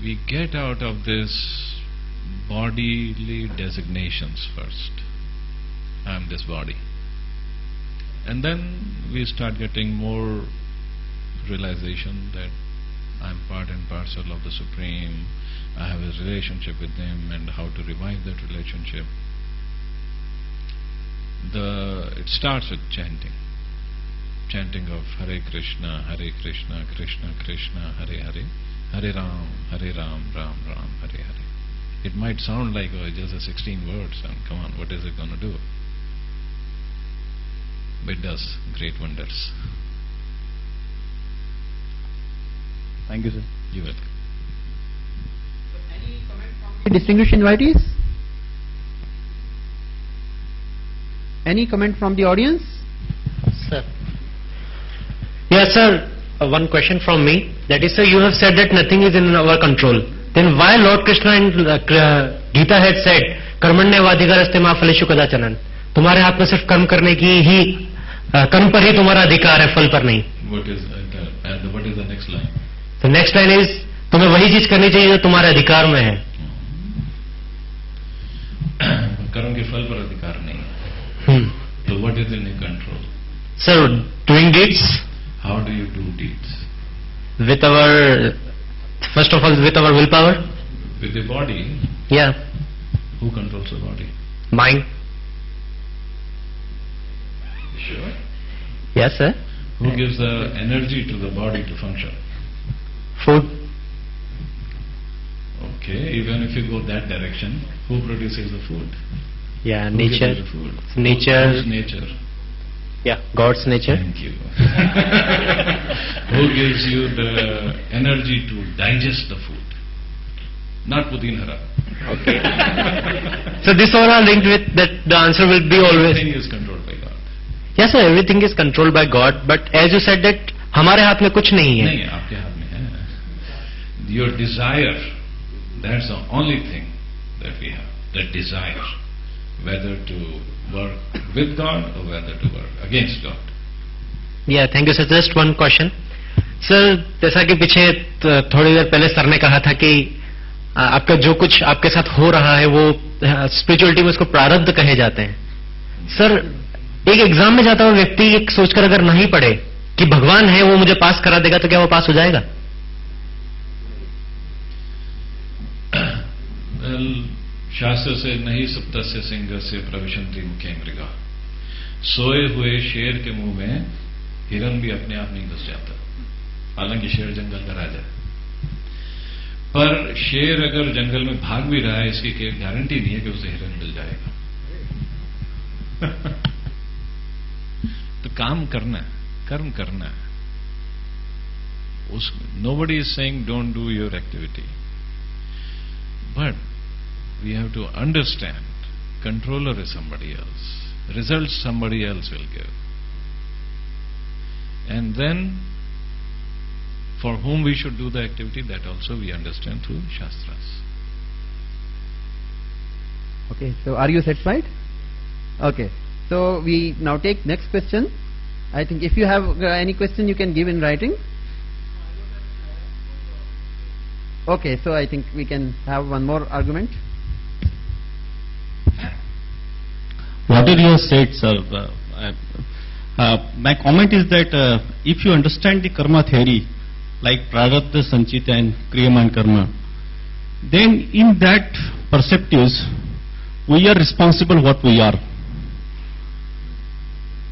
we get out of this bodily designations first. I am this body. And then we start getting more realization that I am part and parcel of the Supreme. I have a relationship with Him, and how to revive that relationship. It starts with chanting of Hare Krishna, Krishna Krishna, Hare Hare, Hare Ram, Ram Ram, Hare Hare. It might sound like just a 16 words, and come on, what is it going to do? But it does great wonders. Thank you, sir. You're welcome. So any comment from the distinguished invitees? Any comment from the audience? Sir. Yes, sir. One question from me. That is, sir, you have said that nothing is in our control. Then why Lord Krishna in Gita had said, कर्मण्येवाधिकारस्ते मा फलेषु कदाचन? तुम्हारे हाथ में सिर्फ कर्म करने की ही कर्म पर ही तुम्हारा अधिकार है, फल पर नहीं. What is the next line? The next line is, तुम्हें वही चीज करनी चाहिए जो तुम्हारे अधिकार में है. कर्म के फल पर अधिकार नहीं. So what is in your control? Sir, doing deeds. How do you do deeds? With our, first of all, with our willpower. With the body. Yeah. Who controls the body? Mind. Sure. Yes, sir. Who gives the energy to the body to function? Food. Okay, even if you go that direction, who produces the food? Yeah, who nature. Gives the food? Nature. Who's nature? Yeah, God's nature. Thank you. Who gives you the energy to digest the food? Not Pudinhara. Okay. So this all are linked with that. The answer will be always. Everything is controlled by God. Yes, sir. Everything is controlled by God. But as you said that, हमारे हाथ में कुछ नहीं है. नहीं, आपके हाथ में है. Your desire, that's the only thing that we have. The desire, whether to work with God or whether to work against God. Yeah, thank you, sir. Just one question. Sir, जैसा कि पीछे थोड़ी देर पहले सर ने कहा था कि आपका जो कुछ आपके साथ हो रहा है वो स्पिरिचुअलिटी में उसको प्रारब्ध कहे जाते हैं. सर, एक एग्जाम में जाता हुआ व्यक्ति एक सोचकर अगर नहीं पढ़े कि भगवान है वो मुझे पास करा देगा, तो क्या वो पास हो जाएगा? शास्त्र से नहीं सुप्तस्य सिंहस्य प्रविशन्ति मुखे मृगा. सोए हुए शेर के मुंह में हिरन भी अपने आप नहीं घुस जाता, हालांकि शेर जंगल का राजा. पर शेर अगर जंगल में भाग भी रहा है, इसकी गारंटी नहीं है कि उसे हिरन मिल जाएगा. तो काम करना, कर्म करना. Nobody is saying don't do your activity, but we have to understand controller is somebody else, results somebody else will give, and then for whom we should do the activity, that also we understand through Shastras. Okay, so are you satisfied? Okay, so we now take next question. I think if you have any question you can give in writing. Okay, so I think we can have one more argument. Whatever you have said, sir, my comment is that if you understand the karma theory, like Prarabdha, Sanchita and Kriyam and Karma, then in that perspectives, we are responsible what we are.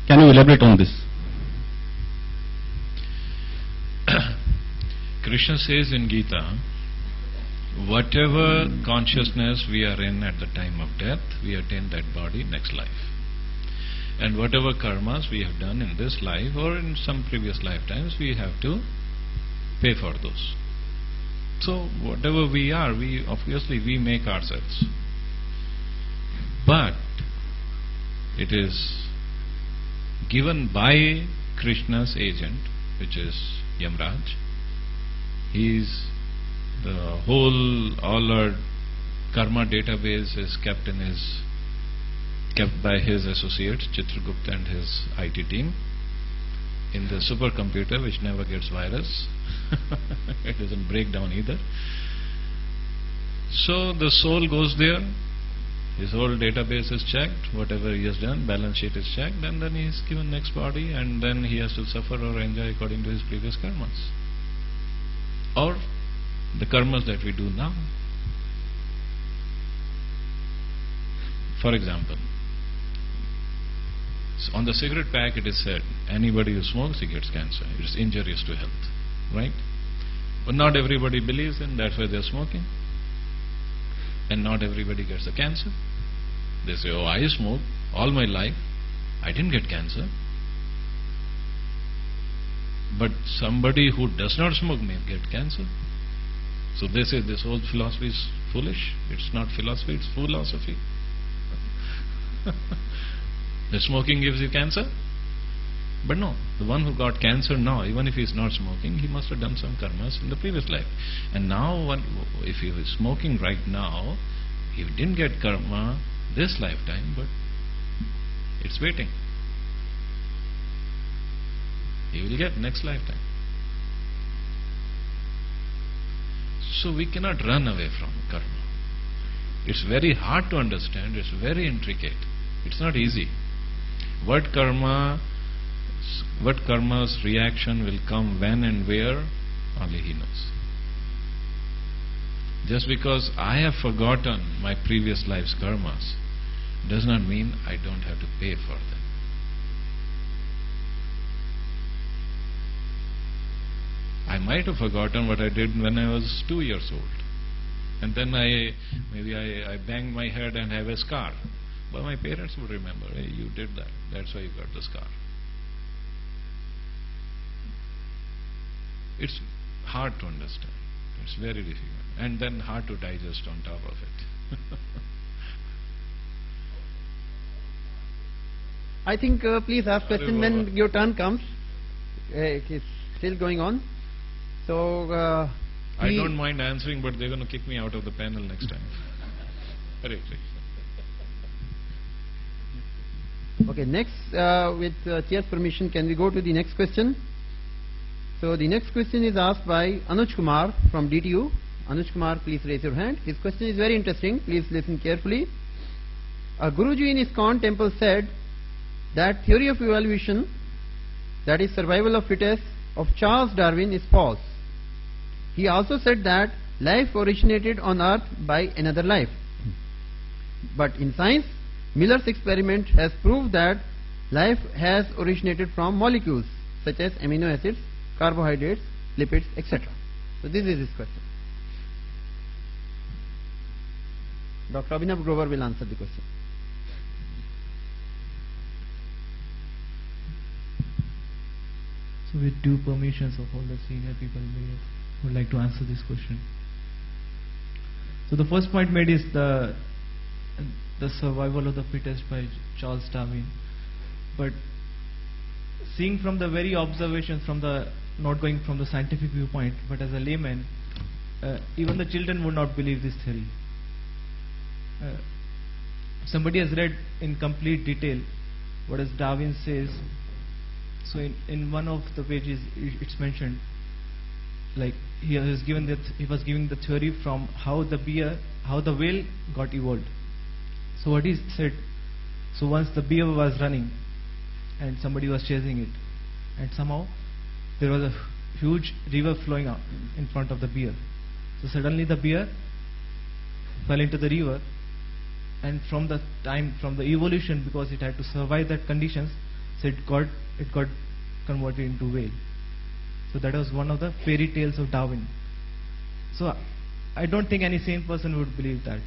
Can you elaborate on this? Krishna says in Gita, whatever consciousness we are in at the time of death, we attain that body next life. And whatever karmas we have done in this life or in some previous lifetimes, we have to pay for those. So whatever we are, we obviously we make ourselves. But it is given by Krishna's agent, which is Yamraj. He is the whole, all our karma database is kept by his associates, Chitragupta and his IT team, in the supercomputer which never gets virus. It doesn't break down either. So the soul goes there, his whole database is checked, whatever he has done, balance sheet is checked, and then he is given next body, and then he has to suffer or enjoy according to his previous karmas. Or the karmas that we do now. For example, on the cigarette pack it is said, anybody who smokes, he gets cancer. It is injurious to health. Right? But not everybody believes in, that's why they are smoking. And not everybody gets the cancer. They say, oh, I smoked all my life, I didn't get cancer. But somebody who does not smoke may get cancer. So they say this whole philosophy is foolish. It's not philosophy, it's philosophy. The smoking gives you cancer? But no, the one who got cancer now, even if he is not smoking, he must have done some karmas in the previous life. And now, if he is smoking right now, he didn't get karma this lifetime, but it's waiting. He will get next lifetime. So we cannot run away from karma. It's very hard to understand, it's very intricate. It's not easy. What karma's reaction will come when and where, only he knows. Just because I have forgotten my previous life's karmas does not mean I don't have to pay for them. I might have forgotten what I did when I was 2 years old. And then I banged my head and have a scar. But my parents would remember, hey, you did that. That's why you got the scar. It's hard to understand. It's very difficult. And then hard to digest on top of it. I think please ask question when your turn comes. It's still going on. So I don't mind answering, but they're going to kick me out of the panel next time. Hare Krishna. Okay, next, with Chair's permission, can we go to the next question? So the next question is asked by Anuj Kumar from DTU. Anuj Kumar, please raise your hand. His question is very interesting. Please listen carefully. A Guruji in ISKCON temple said that theory of evolution, that is survival of fittest, of Charles Darwin is false. He also said that life originated on earth by another life. But in science, Miller's experiment has proved that life has originated from molecules such as amino acids, carbohydrates, lipids, etc. So this is his question. Dr. Abhinav Grover will answer the question. So with due permissions of all the senior people, we would like to answer this question. So the first point made is the survival of the fittest by Charles Darwin. But seeing from the very observations, from the not going from the scientific viewpoint, but as a layman, even the children would not believe this theory. Somebody has read in complete detail what as Darwin says. So in one of the pages it's mentioned, like he was giving the theory from how the whale got evolved. So what he said, so once the bear was running and somebody was chasing it, and somehow there was a huge river flowing out in front of the bear. So suddenly the bear fell into the river, and from the evolution, because it had to survive that conditions, so it got converted into whale. So that was one of the fairy tales of Darwin. So I don't think any sane person would believe that.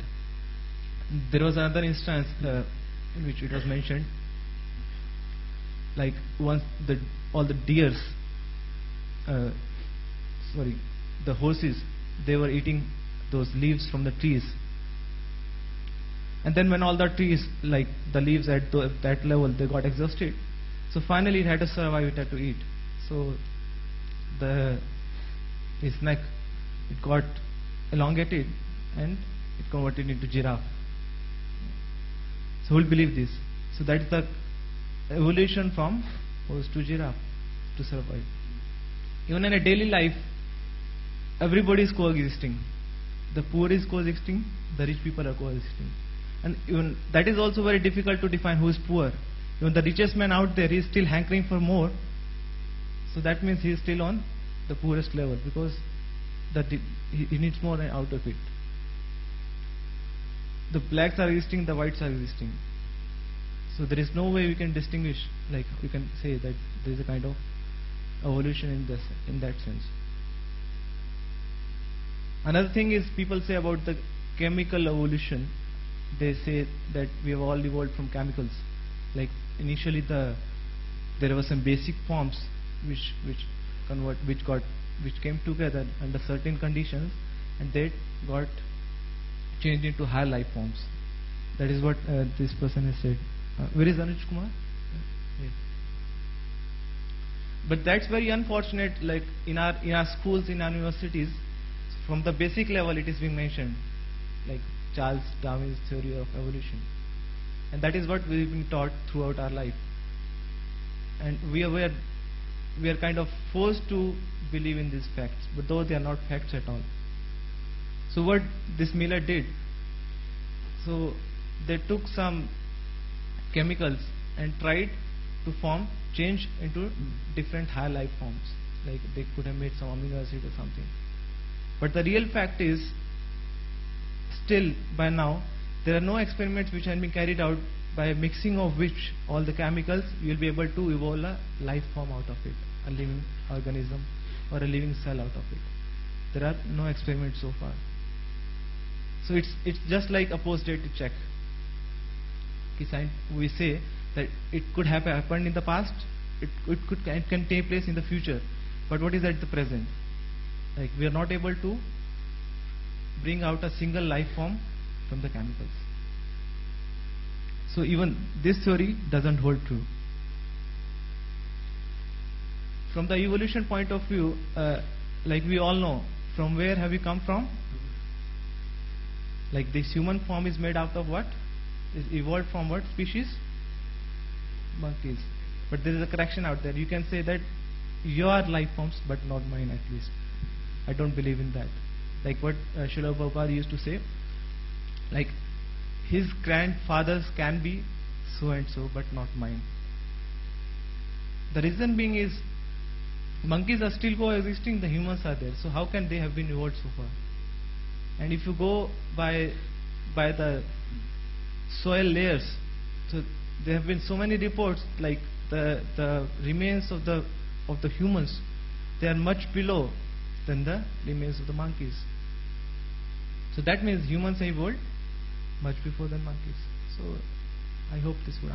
There was another instance in which it was mentioned, like once all the deers, the horses, they were eating those leaves from the trees, and then when all the trees, like the leaves at that level, they got exhausted, so finally it had to survive, it had to eat. So his neck, it got elongated and it converted into giraffe. So who will believe this? So that is the evolution from horse to giraffe to survive. Even in a daily life, everybody is coexisting. the poor is coexisting, the rich people are coexisting. And even that is also very difficult to define who is poor. Even the richest man out there is still hankering for more. So that means he is still on the poorest level, because he needs more out of it. The blacks are existing, the whites are existing. So there is no way we can distinguish, like we can say that there is a kind of evolution in that sense. Another thing is, people say about the chemical evolution. They say that we have all evolved from chemicals. Like initially there were some basic forms which came together under certain conditions, and they got changed into higher life forms. That is what this person has said. Where is Anuj Kumar? Yeah. But that's very unfortunate. Like in our schools, in our universities, from the basic level, it is being mentioned, like Charles Darwin's theory of evolution, and that is what we've been taught throughout our life. And we are kind of forced to believe in these facts, but though they are not facts at all. So what this Miller did, so they took some chemicals and tried to change into different higher life forms. Like they could have made some amino acid or something. But the real fact is, still by now, there are no experiments which have been carried out by mixing of which all the chemicals you will be able to evolve a life form out of it, a living organism or a living cell out of it. There are no experiments so far. So it's just like a post-dated check. We say that it could have happened in the past, it can take place in the future, but what is at the present? Like we are not able to bring out a single life form from the chemicals. So even this theory doesn't hold true. From the evolution point of view, like we all know, from where have we come from? Like this human form is made out of what? Is evolved from what species? Monkeys. But there is a correction out there. You can say that you are life forms, but not mine at least. I don't believe in that. Like what Srila Prabhupada used to say, like his grandfathers can be so and so, but not mine. The reason being is, monkeys are still coexisting, the humans are there. So how can they have been evolved so far? And if you go by the soil layers, so there have been so many reports, like the remains of the humans, they are much below than the remains of the monkeys. So that means humans have evolved much before than monkeys. So I hope this would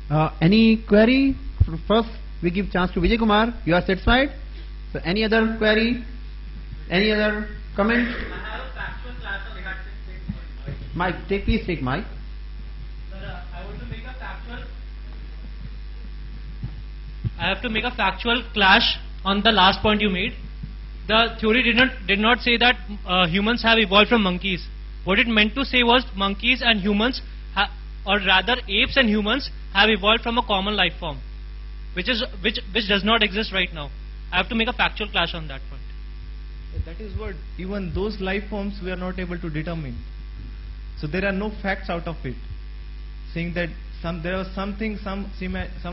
answer. Any query? First, we give chance to Vijay Kumar. You are satisfied? So any other query? Any other comment? I have a factual class on that. Mike, please take mic. Sir, I have to make a factual clash on the last point you made. The theory did not say that humans have evolved from monkeys. What it meant to say was monkeys and humans, or rather apes and humans, have evolved from a common life form, which does not exist right now. I have to make a factual clash on that point. That is what even those life forms we are not able to determine. So there are no facts out of it, saying that there was something, some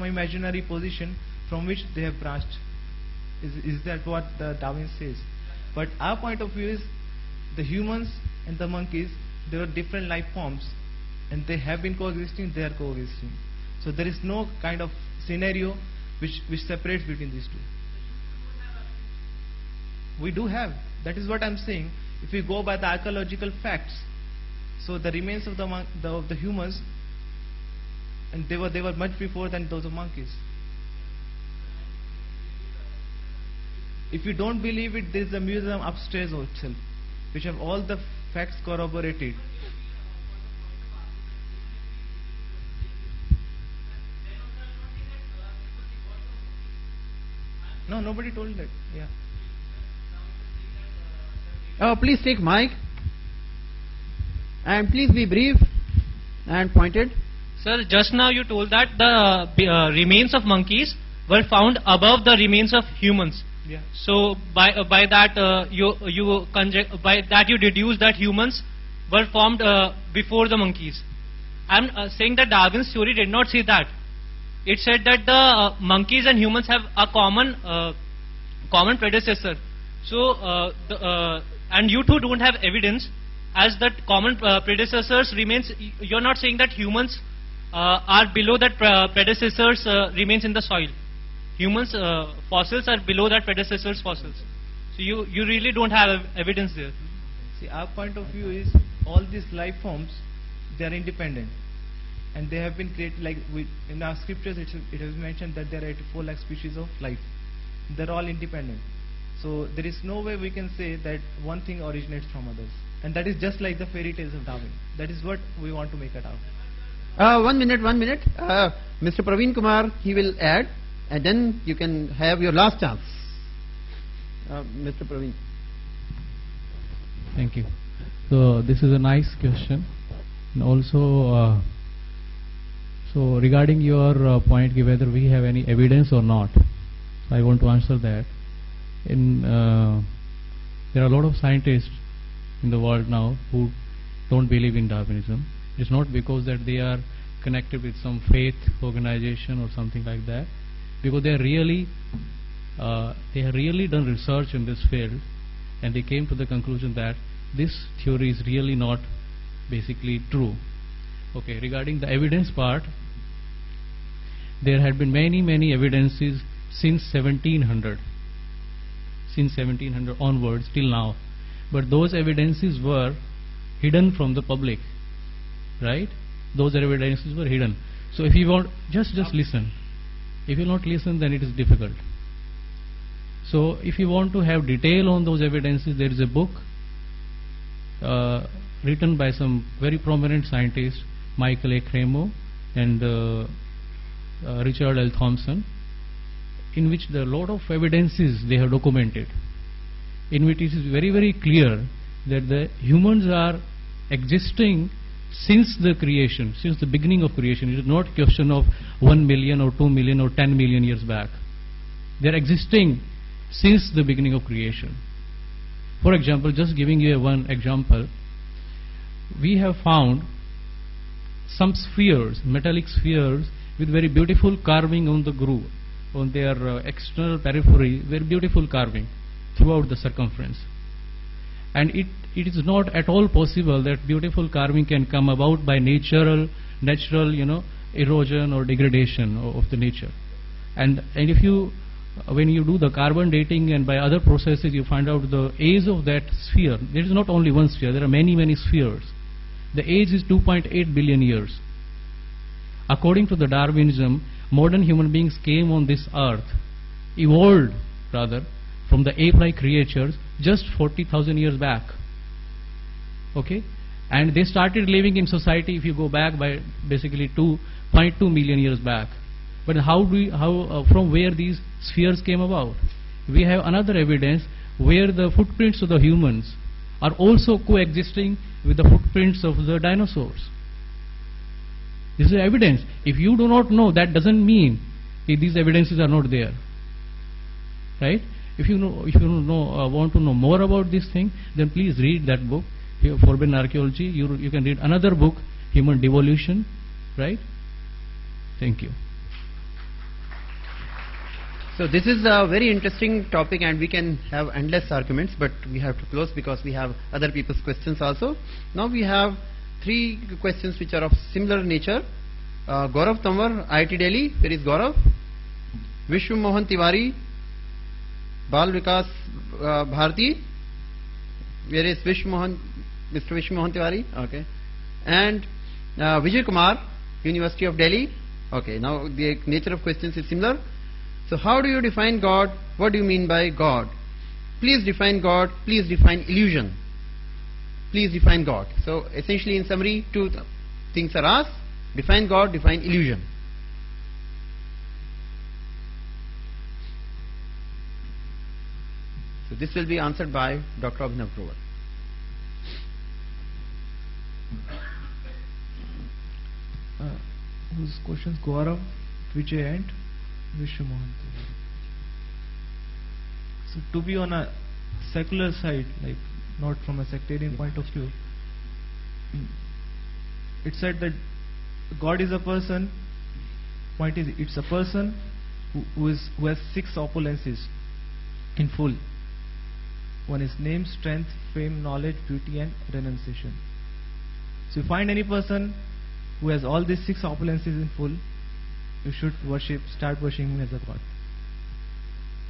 imaginary position from which they have branched. Is that what Darwin says? But our point of view is, the humans and the monkeys, they are different life forms, and they have been coexisting, they are coexisting. So there is no kind of scenario which separates between these two. We do have. That is what I'm saying. If we go by the archaeological facts, so the remains of the humans, and they were much before than those of monkeys. If you don't believe it, there is a museum upstairs itself, which have all the facts corroborated. No, nobody told that. Yeah. Please take mic, and please be brief and pointed. Sir, just now you told that the remains of monkeys were found above the remains of humans. Yeah. So by that you deduce that humans were formed before the monkeys. I'm saying that Darwin's theory did not say that. It said that the monkeys and humans have a common predecessor. So and you two don't have evidence as that common predecessors remains. You're not saying that humans are below that predecessors remains in the soil. Humans fossils are below that predecessors fossils. So you really don't have evidence there. See, our point of view is all these life forms, they are independent, and they have been created like in our scriptures. It has mentioned that there are 84 lakh species of life. They're all independent. So there is no way we can say that one thing originates from others, and that is just like the fairy tales of Darwin. That is what we want to make it out. 1 minute. Mr. Praveen Kumar, he will add, and then you can have your last chance. Mr. Praveen. Thank you. So this is a nice question, and also so regarding your point whether we have any evidence or not, I want to answer that. There are a lot of scientists in the world now who don't believe in Darwinism. It's not because that they are connected with some faith organization or something like that, because they have really done research in this field, and they came to the conclusion that this theory is really not basically true. Okay, regarding the evidence part, there had been many evidences since 1700 onwards till now, but those evidences were hidden from the public, right? Those evidences were hidden. So if you want, just listen. If you not listen, then it is difficult. So if you want to have detail on those evidences, there is a book written by some very prominent scientists, Michael A. Cremo and Richard L. Thompson, in which there are a lot of evidences they have documented, in which it is very clear that the humans are existing since the creation, since the beginning of creation. It is not a question of 1 million or 2 million or 10 million years back. They are existing since the beginning of creation. For example, just giving you one example, we have found some spheres, metallic spheres with very beautiful carving on the groove, on their external periphery, very beautiful carving throughout the circumference. And it is not at all possible that beautiful carving can come about by natural erosion or degradation of the nature. And if you, when you do the carbon dating and by other processes, you find out the age of that sphere. There is not only one sphere, there are many spheres. The age is 2.8 billion years. According to the Darwinism, modern human beings came on this earth, evolved rather, from the ape-like creatures just 40,000 years back. Okay? And they started living in society, if you go back by basically 2.2 million years back. But from where these spheres came about? We have another evidence where the footprints of the humans are also coexisting with the footprints of the dinosaurs. This is evidence. If you do not know, that doesn't mean these evidences are not there. Right? If you want to know more about this thing, then please read that book, Forbidden Archaeology. You can read another book, Human Devolution. Right? Thank you. So this is a very interesting topic, and we can have endless arguments, but we have to close because we have other people's questions also. Now we have 3 questions which are of similar nature. Gaurav Tamwar, IIT Delhi. Where is Gaurav? Vishnu Mohan Tiwari, Bal Vikas Bharti. Where is Mr. Vishnu Mohan Tiwari? Okay. And Vijay Kumar, University of Delhi. Okay, now the nature of questions is similar. So how do you define God? What do you mean by God? Please define God. Please define illusion. Please define God. So essentially, in summary, 2 things are asked. Define God, define illusion. So this will be answered by Dr. Abhinav Grover. Whose questions? Gaurav, Vijay and Vishnu Mohan. So to be on a secular side, like not from a sectarian point of view, it said that God is a person. Point is, it's a person who has 6 opulences in full. One is name, strength, fame, knowledge, beauty, and renunciation. So you find any person who has all these 6 opulences in full, you should start worshiping him as a God.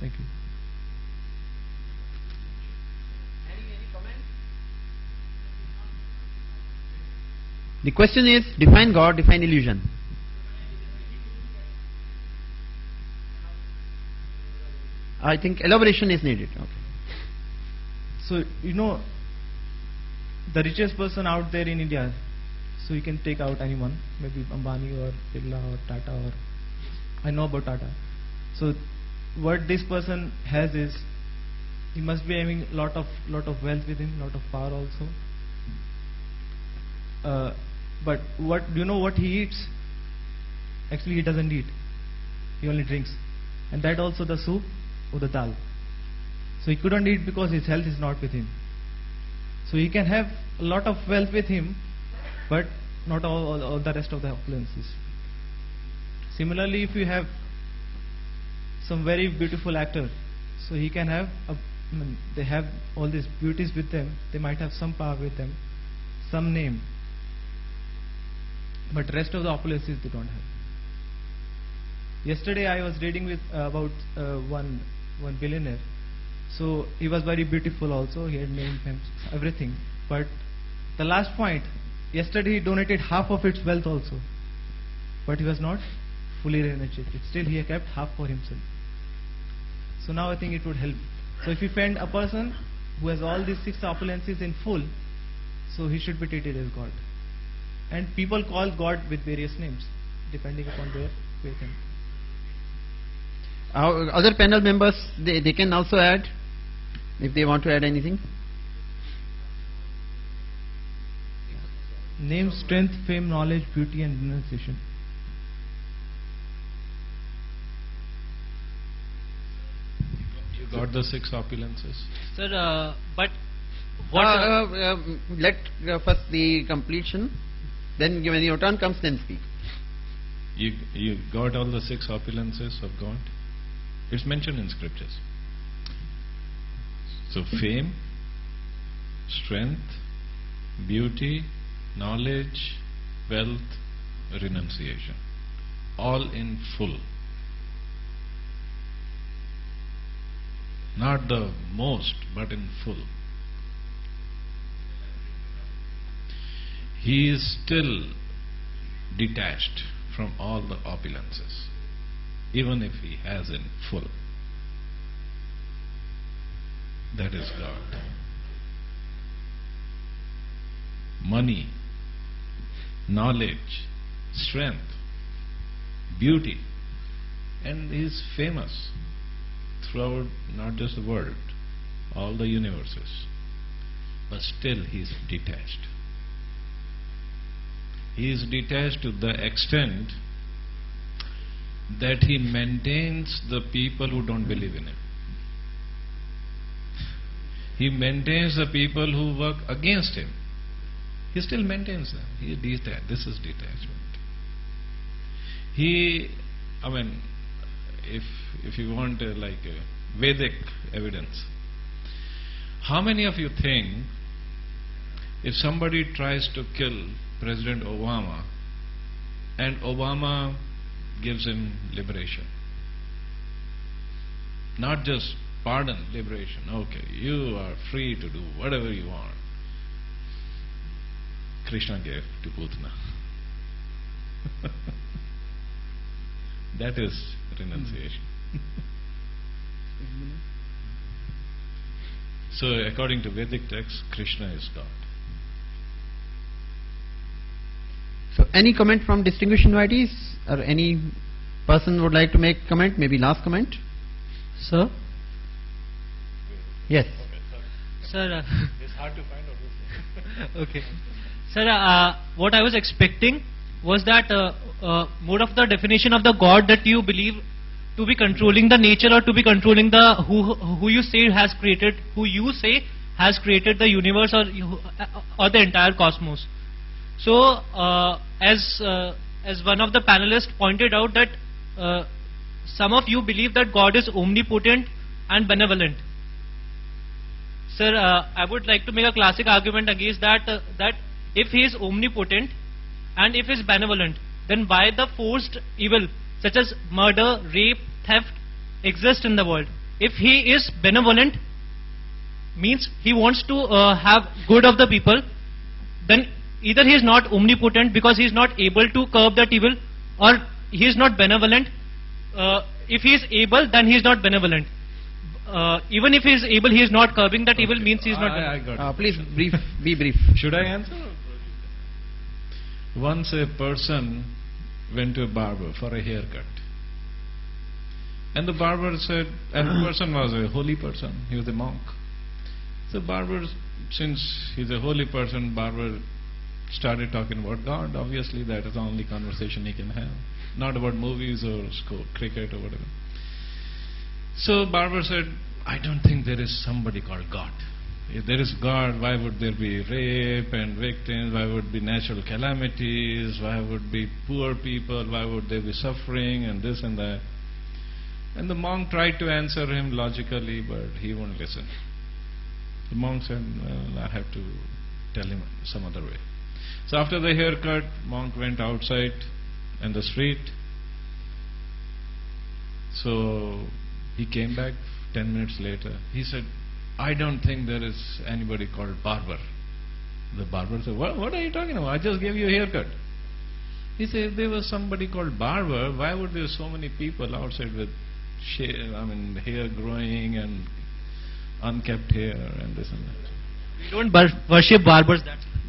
Thank you. Any comment? The question is, define God, define illusion. I think elaboration is needed. Okay. So, the richest person out there in India, so you can take out anyone, maybe Ambani or Birla or Tata, or I know about Tata. So what this person has is, he must be having lot of wealth with him, lot of power also. But do you know what he eats? Actually, he doesn't eat. He only drinks, and that also the soup or the dal. So he couldn't eat because his health is not with him. So he can have a lot of wealth with him, but not all the rest of the opulences. Similarly, if you have some very beautiful actor, so he can have they have all these beauties with them. They might have some power with them, some name, but rest of the opulences they don't have. Yesterday I was reading about one billionaire. So he was very beautiful also. He had name, fame, everything. But the last point, yesterday he donated half of its wealth also, but he was not fully regenerated. Still he kept half for himself. So now I think it would help. So if you find a person who has all these 6 opulences in full, so he should be treated as God. And people call God with various names depending upon their faith. Other panel members, they can also add if they want to add anything. Name, strength, fame, knowledge, beauty, and renunciation. You got the 6 opulences? Sir, but what... let first the completion, then when your turn comes, then speak. You got all the 6 opulences of God? It's mentioned in scriptures. So fame, strength, beauty, knowledge, wealth, renunciation, all in full. Not the most, but in full. He is still detached from all the opulences, even if he has in full. That is God. Money, knowledge, strength, beauty, and he is famous throughout not just the world, all the universes, but still he is detached. He is detached to the extent that he maintains the people who don't believe in him. He maintains the people who work against him. He still maintains them. He is detached. This is detachment. If you want like Vedic evidence, how many of you think if somebody tries to kill President Obama and Obama gives him liberation, not just pardon, liberation, okay, you are free to do whatever you want, Krishna gave to Putana. That is renunciation. So according to Vedic text, Krishna is God. So any comment from distinguished invitees, or any person would like to make comment, maybe last comment? Sir? Yes. Sir, It's hard to find out. okay. Sir, what I was expecting was that more of the definition of the God that you believe to be controlling the nature, or to be controlling the who you say has created the universe, or the entire cosmos. So as one of the panelists pointed out, that some of you believe that God is omnipotent and benevolent. Sir, I would like to make a classic argument against that, that if he is omnipotent and if he is benevolent, then why the forced evil such as murder, rape, theft exist in the world? If he is benevolent, means he wants to have good of the people, then either he is not omnipotent because he is not able to curb that evil, or he is not benevolent. If he is able, then he is not benevolent. Even if he is able, he is not curbing that evil, means he is not benevolent. I got it. Please be brief. Should I answer? Once a person went to a barber for a haircut. And the barber said, and the person was a holy person, he was a monk. So barber, since he's a holy person, barber started talking about God. Obviously that is the only conversation he can have. Not about movies or cricket or whatever. So barber said, I don't think there is somebody called God. If there is God, why would there be rape and victims? Why would be natural calamities? Why would be poor people? Why would there be suffering and this and that? And the monk tried to answer him logically, but he won't listen. The monk said, well, I have to tell him some other way. So after the haircut, monk went outside in the street. So he came back 10 minutes later. He said, I don't think there is anybody called barber. The barber said, what are you talking about? I just gave you a haircut. He said, if there was somebody called barber, why would there be so many people outside with hair growing and unkept hair and this and that? We don't worship barbers.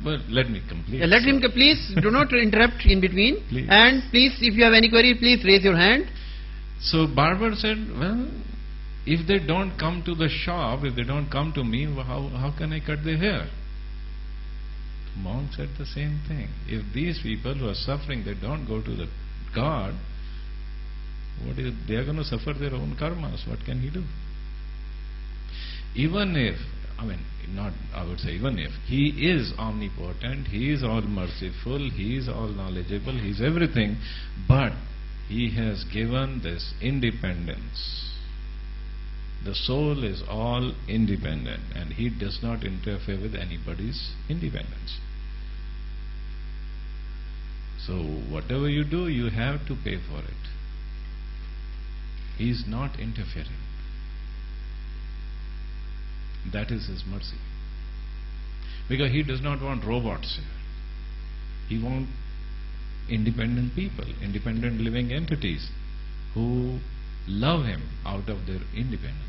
Well, let me complete. Let him, please do not interrupt in between. Please. And please, if you have any query, please raise your hand. So barber said, well, if they don't come to the shop, if they don't come to me, how can I cut their hair? Monk said the same thing. If these people who are suffering, they don't go to the God, they are going to suffer their own karmas. What can he do? Even if, even if he is omnipotent, he is all merciful, he is all knowledgeable, he is everything, but he has given this independence. The soul is all independent and he does not interfere with anybody's independence. So whatever you do, you have to pay for it. He is not interfering. That is his mercy. Because he does not want robots here. He wants independent people, independent living entities who love him out of their independence.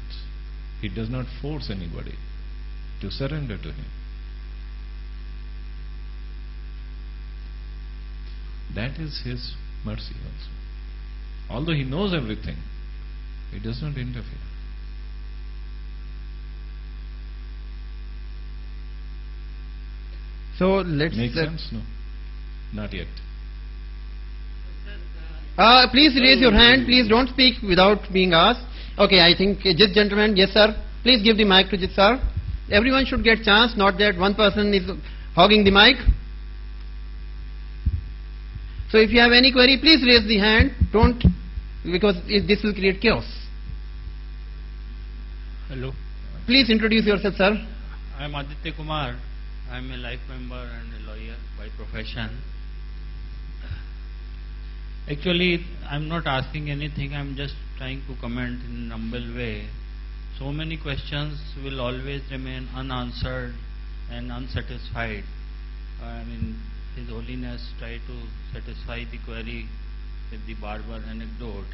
He does not force anybody to surrender to him. That is his mercy also. Although he knows everything, he does not interfere. So let's make sense? No, not yet. Please raise your hand. Please don't speak without being asked. Okay, I think Jit gentleman, yes sir. Please give the mic to Jit sir. Everyone should get chance, not that one person is hogging the mic. So if you have any query, please raise the hand. Don't, because this will create chaos. Hello. Please introduce yourself, sir. I am Aditya Kumar. I am a life member and a lawyer by profession. Actually, I am not asking anything. I am just trying to comment in a humble way. So many questions will always remain unanswered and unsatisfied. His Holiness tried to satisfy the query with the barber anecdote,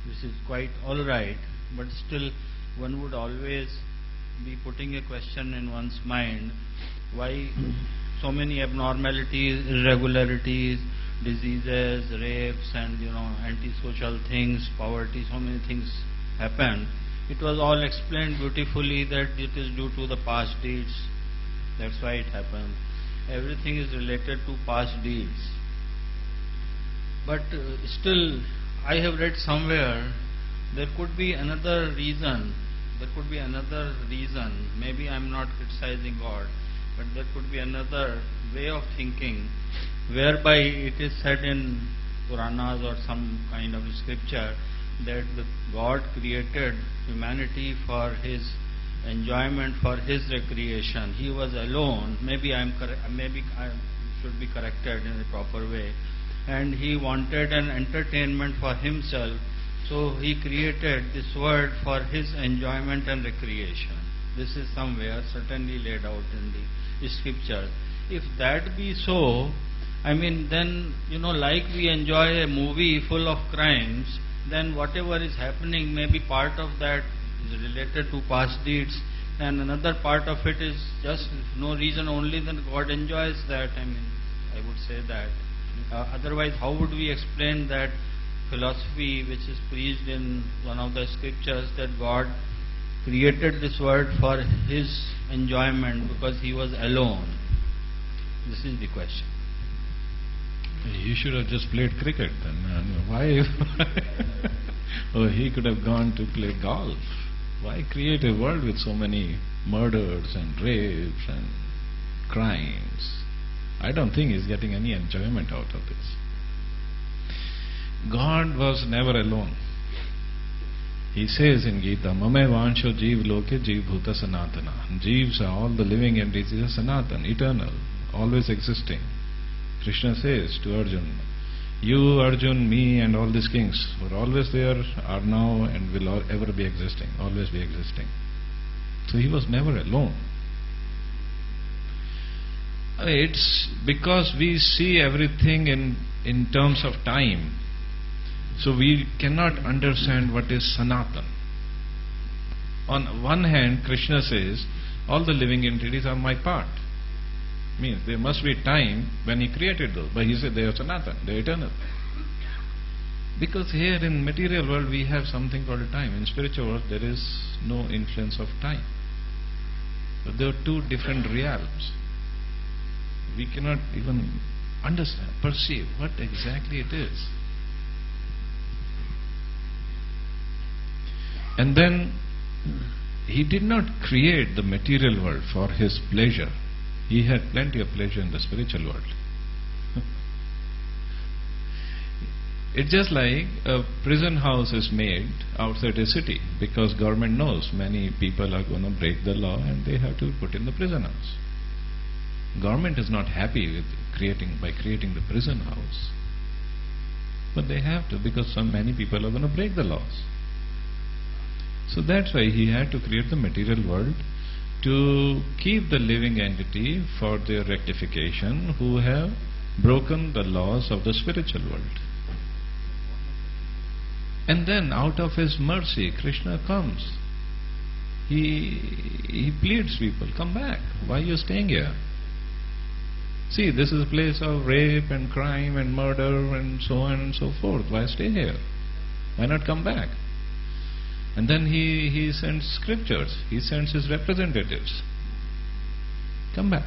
which is quite alright, but still one would always be putting a question in one's mind, why so many abnormalities, irregularities, diseases, rapes and antisocial things, poverty, so many things happen. It was all explained beautifully that it is due to the past deeds. That's why it happened. Everything is related to past deeds. But still, I have read somewhere there could be another reason. There could be another reason. Maybe I'm not criticizing God, but there could be another way of thinking whereby it is said in Puranas or some kind of scripture that God created humanity for his enjoyment, for his recreation. He was alone. Maybe I should be corrected in a proper way. And he wanted an entertainment for himself. So he created this world for his enjoyment and recreation. This is somewhere certainly laid out in the scripture. If that be so, then, like we enjoy a movie full of crimes, then whatever is happening, maybe part of that is related to past deeds, and another part of it is just no reason only, then God enjoys that. I would say that. Otherwise, how would we explain that philosophy which is preached in one of the scriptures that God created this world for his enjoyment because he was alone? This is the question. He should have just played cricket then. Why? Or he could have gone to play golf. Why create a world with so many murders and rapes and crimes? I don't think he's getting any enjoyment out of this. God was never alone. He says in Gita, Mame Vansho Jeev Loke Jeev Bhuta Sanatana. Jeevs are all the living entities are Sanatan, eternal, always existing. Krishna says to Arjun, you, Arjun, me and all these kings were always there, are now and will ever be existing, always be existing. So he was never alone. It's because we see everything in terms of time. So we cannot understand what is Sanatan. On one hand, Krishna says, all the living entities are my part. Means there must be time when he created those. But he said they are Sanatan, they are eternal. Because here in material world we have something called time. In spiritual world there is no influence of time. But there are two different realms. We cannot even understand, perceive what exactly it is. And then he did not create the material world for his pleasure. He had plenty of pleasure in the spiritual world. It's just like a prison house is made outside a city because government knows many people are going to break the law and they have to put in the prison house. Government is not happy with creating the prison house, but they have to because many people are going to break the laws. So that's why he had to create the material world to keep the living entity for their rectification who have broken the laws of the spiritual world. And then out of his mercy, Krishna comes. He pleads people, come back. Why are you staying here? See, this is a place of rape and crime and murder and so on and so forth. Why stay here? Why not come back? And then he sends scriptures. He sends his representatives. Come back.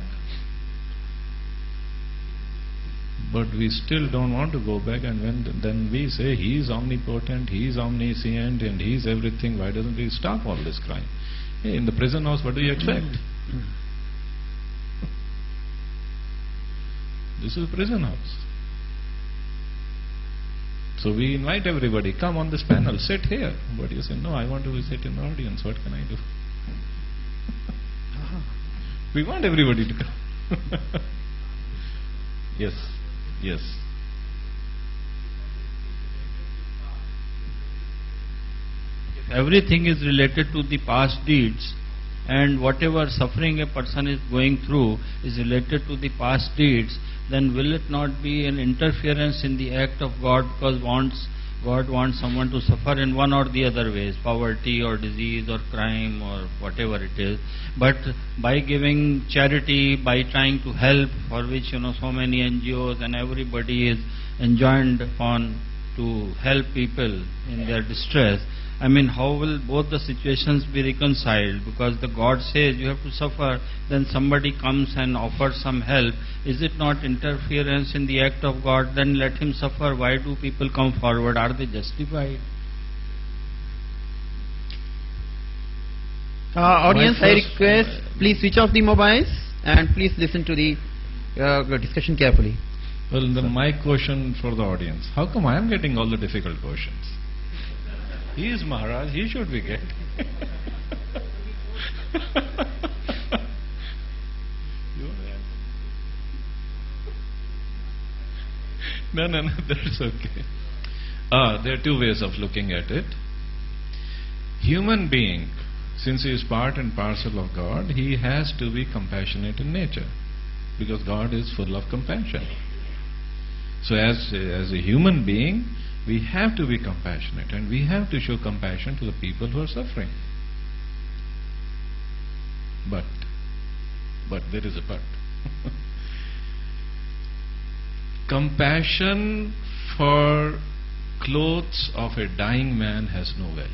But we still don't want to go back, and then we say he is omnipotent, he is omniscient, and he is everything. Why doesn't he stop all this crime? Hey, in the prison house, what do you expect? This is a prison house. So we invite everybody, come on this panel, sit here. But you say, no, I want to sit in the audience. What can I do? We want everybody to come. Yes, yes. If everything is related to the past deeds, and whatever suffering a person is going through is related to the past deeds, then will it not be an interference in the act of God because God wants someone to suffer in one or the other ways, poverty or disease or crime or whatever it is. But by giving charity, by trying to help, for which so many NGOs and everybody is enjoined upon to help people in their distress, how will both the situations be reconciled? Because the God says you have to suffer, then somebody comes and offers some help. Is it not interference in the act of God? Then let him suffer. Why do people come forward? Are they justified? Audience, I request, please switch off the mobiles and please listen to the discussion carefully. Well, my question for the audience: how come I am getting all the difficult questions? He is Maharaj. He should be getting. No, that's okay. There are two ways of looking at it. Human being, since he is part and parcel of God, he has to be compassionate in nature, because God is full of compassion. So as a human being, we have to be compassionate, and we have to show compassion to the people who are suffering. But there is a but. Compassion for clothes of a dying man has no value.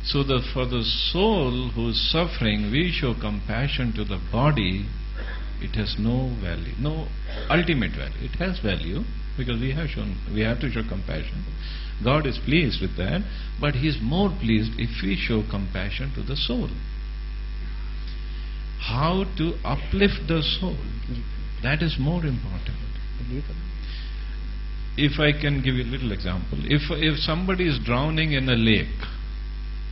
So for the soul who is suffering, we show compassion to the body. It has no value, no ultimate value. It has value because we have to show compassion. God is pleased with that, but He is more pleased if we show compassion to the soul. How to uplift the soul, that is more important. If I can give you a little example, if somebody is drowning in a lake,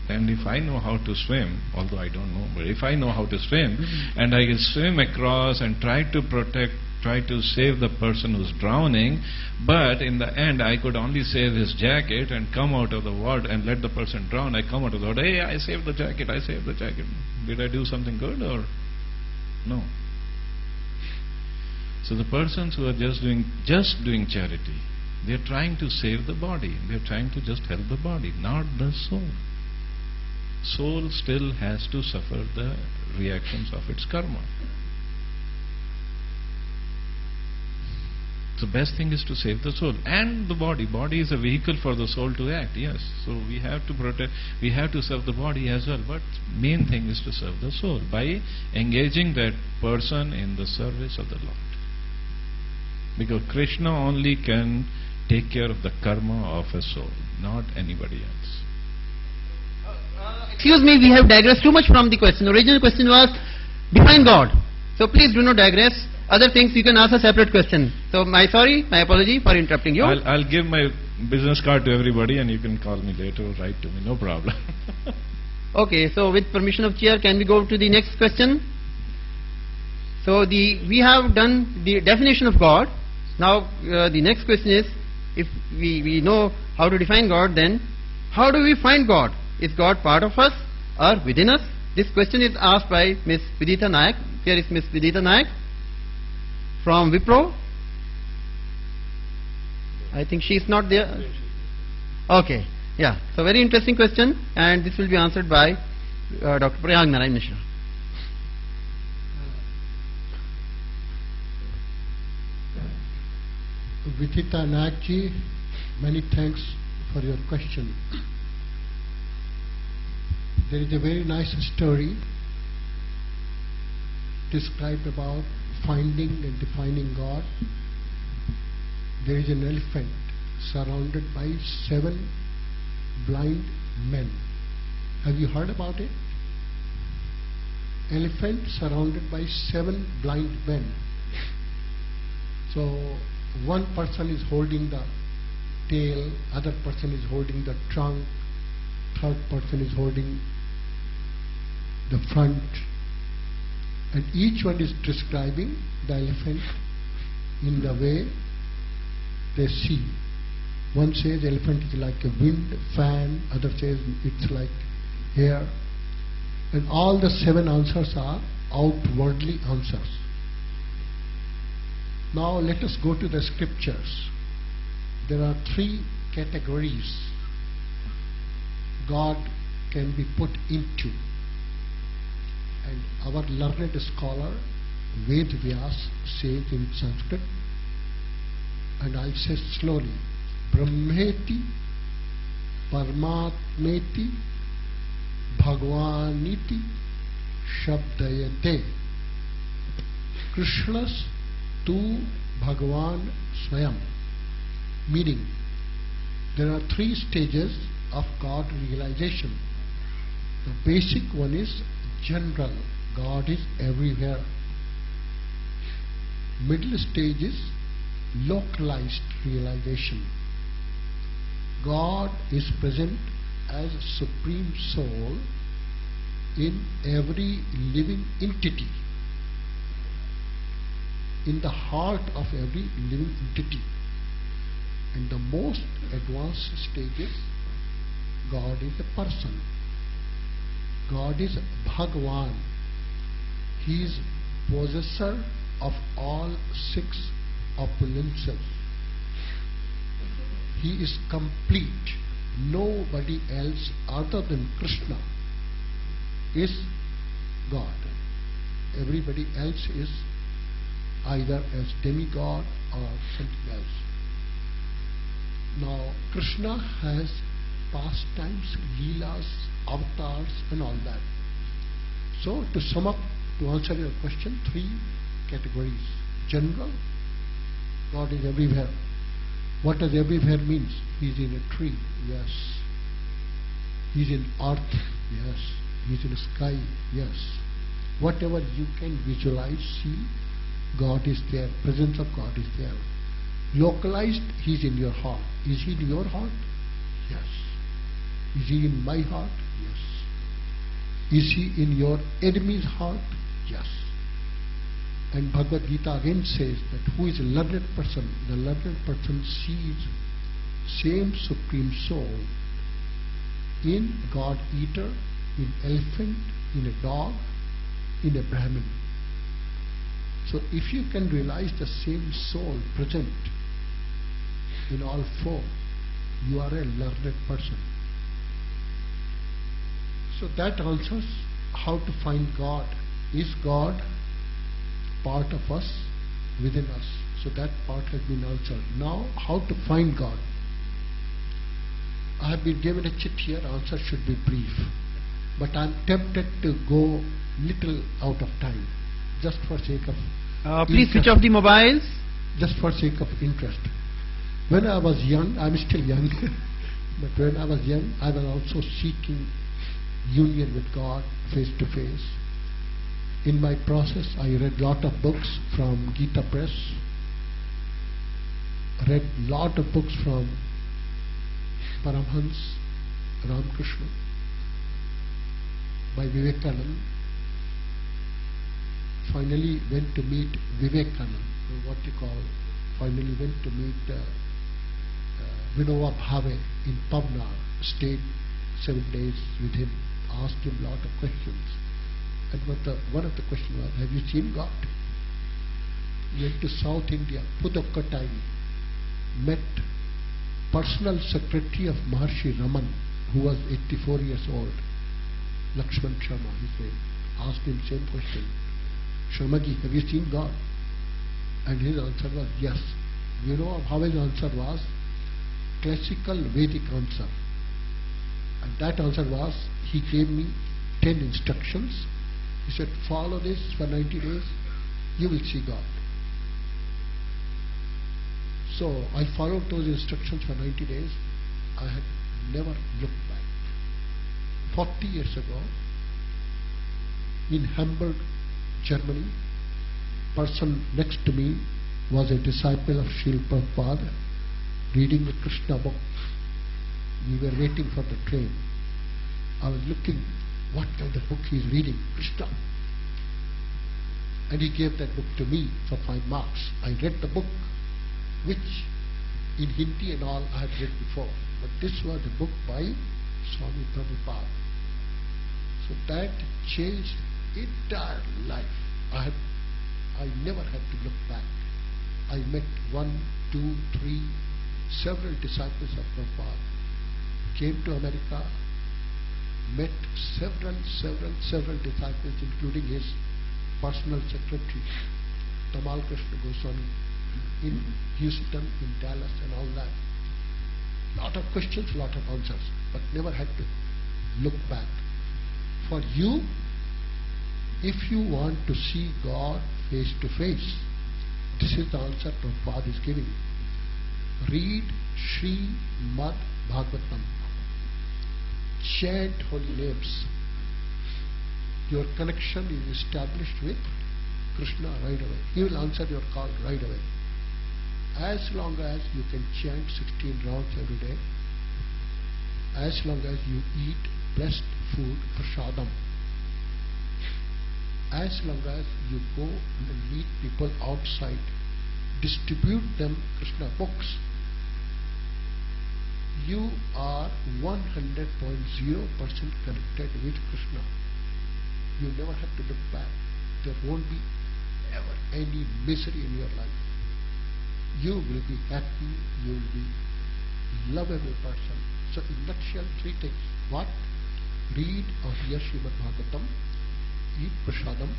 and if I know how to swim, although I don't know, but if I know how to swim, and I can swim across and try to save the person who's drowning, but in the end I could only save his jacket and come out of the water and let the person drown. I come out of the water, hey, I saved the jacket. Did I do something good or no? So the persons who are just doing charity, they're trying to save the body. They're trying to just help the body, not the soul. Soul still has to suffer the reactions of its karma. The best thing is to save the soul and the body. Body is a vehicle for the soul to act, yes. So we have to protect, we have to serve the body as well. But main thing is to serve the soul by engaging that person in the service of the Lord. Because Krishna only can take care of the karma of a soul, not anybody else. Excuse me, we have digressed too much from the question. The original question was, define God. So please do not digress. Other things you can ask a separate question. So my apology for interrupting you. I'll give my business card to everybody and you can call me later or write to me, no problem. Okay, so with permission of chair, can we go to the next question? So we have done the definition of God. Now the next question is, if we know how to define God, then how do we find God? Is God part of us or within us? This question is asked by Ms. Vidita Nayak. Here is Ms. Vidita Nayak from Wipro. I think she is not there. Okay, yeah. So very interesting question, and this will be answered by Dr. Prayag Narayan Mishra. Vidita Nayak ji, many thanks for your question. There is a very nice story described about finding and defining God. There is an elephant surrounded by 7 blind men. Have you heard about it? Elephant surrounded by 7 blind men. So one person is holding the tail, other person is holding the trunk, third person is holding the front, and each one is describing the elephant in the way they see. One says the elephant is like a wind fan, other says it's like air, and all the 7 answers are outwardly answers. Now let us go to the scriptures. There are 3 categories God can be put into, and our learned scholar Ved Vyas says in Sanskrit, and I'll say slowly, Brahmeti, Paramatmeti, Bhagwaniti, Shabdayate. Krishnas tu Bhagwan Swayam. Meaning, there are 3 stages of God realization. The basic one is general. God is everywhere. Middle stage is localized realization. God is present as Supreme Soul in every living entity, in the heart of every living entity. And the most advanced stage is God is a person. God is Bhagavan. He is possessor of all six opulences. He is complete. Nobody else other than Krishna is God. Everybody else is either as demigod or something else. Now, Krishna has pastimes, leelas, avatars and all that. So, to sum up, to answer your question, three categories. General, God is everywhere. What does everywhere means? He is in a tree, yes. He is in earth, yes. He is in the sky, yes. Whatever you can visualize, see, God is there. Presence of God is there. Localized, He is in your heart. Is He in your heart? Yes. Is He in my heart? Yes. Is He in your enemy's heart? Yes. And Bhagavad Gita again says that who is a learned person? The learned person sees same Supreme Soul in God Eater, in elephant, in a dog, in a Brahmin. So if you can realize the same soul present in all four, you are a learned person. So that answers how to find God. Is God part of us, within us? So that part has been answered. Now, how to find God? I have been given a chit here, answer should be brief. But I am tempted to go little out of time, just for sake of please switch off the mobiles. Just for sake of interest. When I was young, I am still young, but when I was young, I was also seeking union with God face to face. In my process, I read lot of books from Gita Press, read lot of books from Paramhans Ramakrishna, by Vivekananda. Finally went to meet Vivekananda, finally went to meet Vinoba Bhave in Pavna, stayed 7 days with him, asked him lot of questions. And one of the questions was, have you seen God? Went to South India, Pudukottai, met personal secretary of Maharshi Raman, who was 84 years old, Lakshman Sharma, his name. Asked him same question, Sharmaji, have you seen God? And his answer was yes. You know how his answer was? Classical Vedic answer. And that answer was, he gave me 10 instructions. He said, follow this for 90 days, you will see God. So I followed those instructions for 90 days. I had never looked back. 40 years ago, in Hamburg, Germany, person next to me was a disciple of Srila Prabhupada, reading the Krishna book. We were waiting for the train. I was looking what kind of book he is reading, Krishna. And he gave that book to me for 5 marks. I read the book, which in Hindi and all I had read before. But this was a book by Swami Prabhupada. So that changed entire life. I never had to look back. I met 1, 2, 3, several disciples of Prabhupada. Came to America, met several disciples, including his personal secretary, Tamal Krishna Goswami, in Houston, in Dallas, and all that. Lot of questions, lot of answers, but never had to look back. For you, if you want to see God face to face, this is the answer Prabhupada is giving. Read Srimad Bhagavatam. chant holy names, your connection is established with Krishna right away. He will answer your call right away. As long as you can chant 16 rounds every day, as long as you eat blessed food, prasadam, as long as you go and meet people outside, distribute them Krishna books, you are 100.0% connected with Krishna. You never have to look back. There won't be ever any misery in your life. You will be happy, you will be lovable person. So in nutshell, 3 things. What? Read or hear Srimad Bhagavatam, eat prasadam,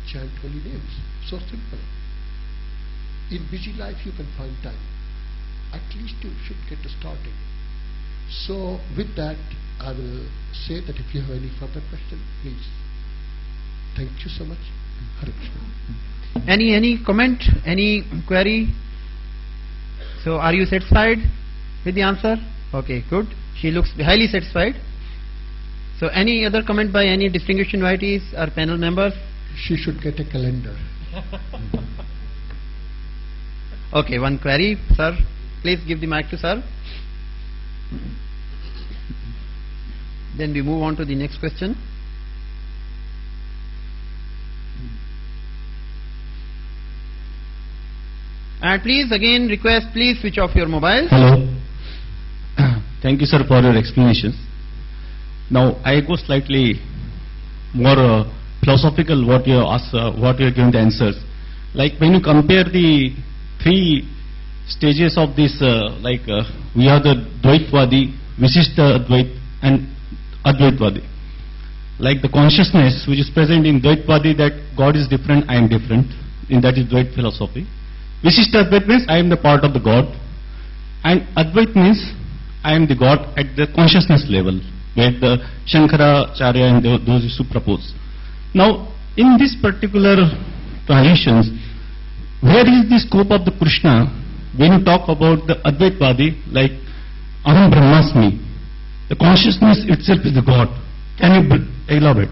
chant holy names. So simple. In busy life you can find time. At least you should get started. So with that, I will say that if you have any further question, please. Thank you so much. Hare Krishna. Any comment? Any query? So are you satisfied with the answer? Okay, good. She looks highly satisfied. So any other comment by any distinguished invitees or panel members? She should get a calendar. Okay, one query, sir. Please give the mic to sir. Then we move on to the next question. And please again request, please switch off your mobile. Hello. Thank you, sir, for your explanations. Now I go slightly more philosophical. What you ask, what you are giving the answers. Like when you compare the 3 stages of this, we have the Dvaitvadi, Visishta Advait, and Advaitvadi. Like the consciousness which is present in Dvaitvadi, that God is different, I am different. In that is Dvait philosophy. Visishta Advait means I am the part of the God, and Advait means I am the God at the consciousness level, where the Shankaracharya and those used to propose. Now, in this particular transitions, where is the scope of the Krishna when you talk about the Advaitvadi, like Aham Brahmasmi, the consciousness itself is the God? Can you elaborate?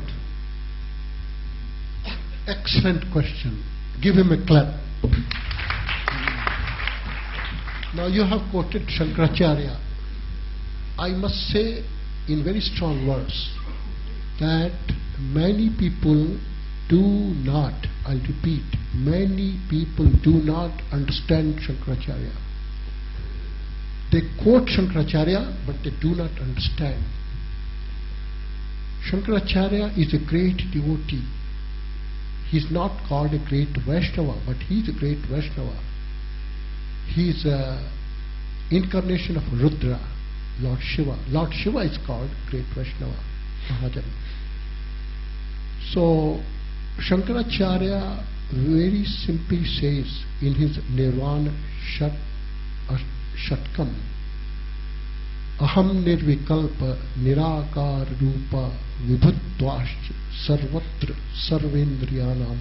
Excellent question. Give him a clap. Now you have quoted Shankaracharya. I must say in very strong words that many people do not, I'll repeat, many people do not understand Shankaracharya. They quote Shankaracharya, but they do not understand. Shankaracharya is a great devotee. He is not called a great Vaishnava, but he is a great Vaishnava. He is an incarnation of Rudra, Lord Shiva. Lord Shiva is called great Vaishnava, Mahajan. So Shankaracharya very simply says in his Nirvana Shatkam, Aham nirvikalpa nirakar rupa vibhuttvascha sarvatra sarvendriyanam.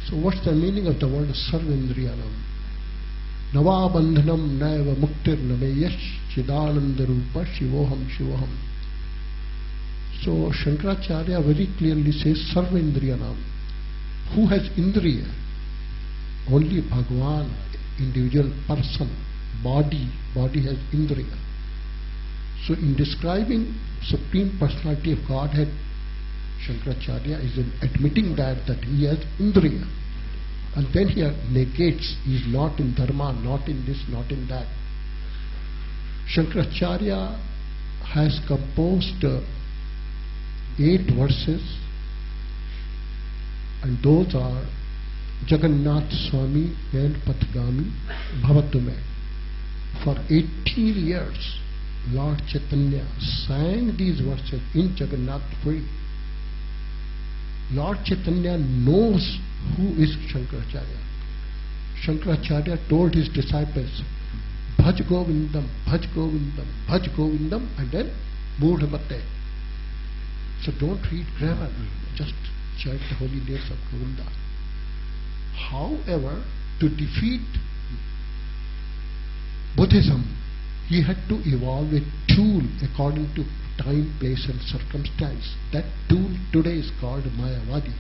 So what's the meaning of the word sarvendriyanam? Navabandhanam naiva muktir nameyash chidananda rupa shivoham shivoham. So Shankaracharya very clearly says sarvendriyanam. Who has indriya? Only Bhagavan, individual person, body has indriya. So in describing Supreme Personality of Godhead, Shankaracharya is admitting that he has indriya. And then he negates, he is not in dharma, not in this, not in that. Shankaracharya has composed 8 verses, and those are Jagannath Swami and Pathgami Bhavatume. For 18 years, Lord Chaitanya sang these verses in Jagannath Puri. Lord Chaitanya knows who is Shankaracharya. Shankaracharya told his disciples, Bhaj Govindam, Bhaj Govindam, Bhaj Govindam, and then Mudhamate. So don't read grammar, just chant the holy names of Govinda. However, to defeat Buddhism, he had to evolve a tool according to time, place and circumstance. That tool today is called Mayavadi.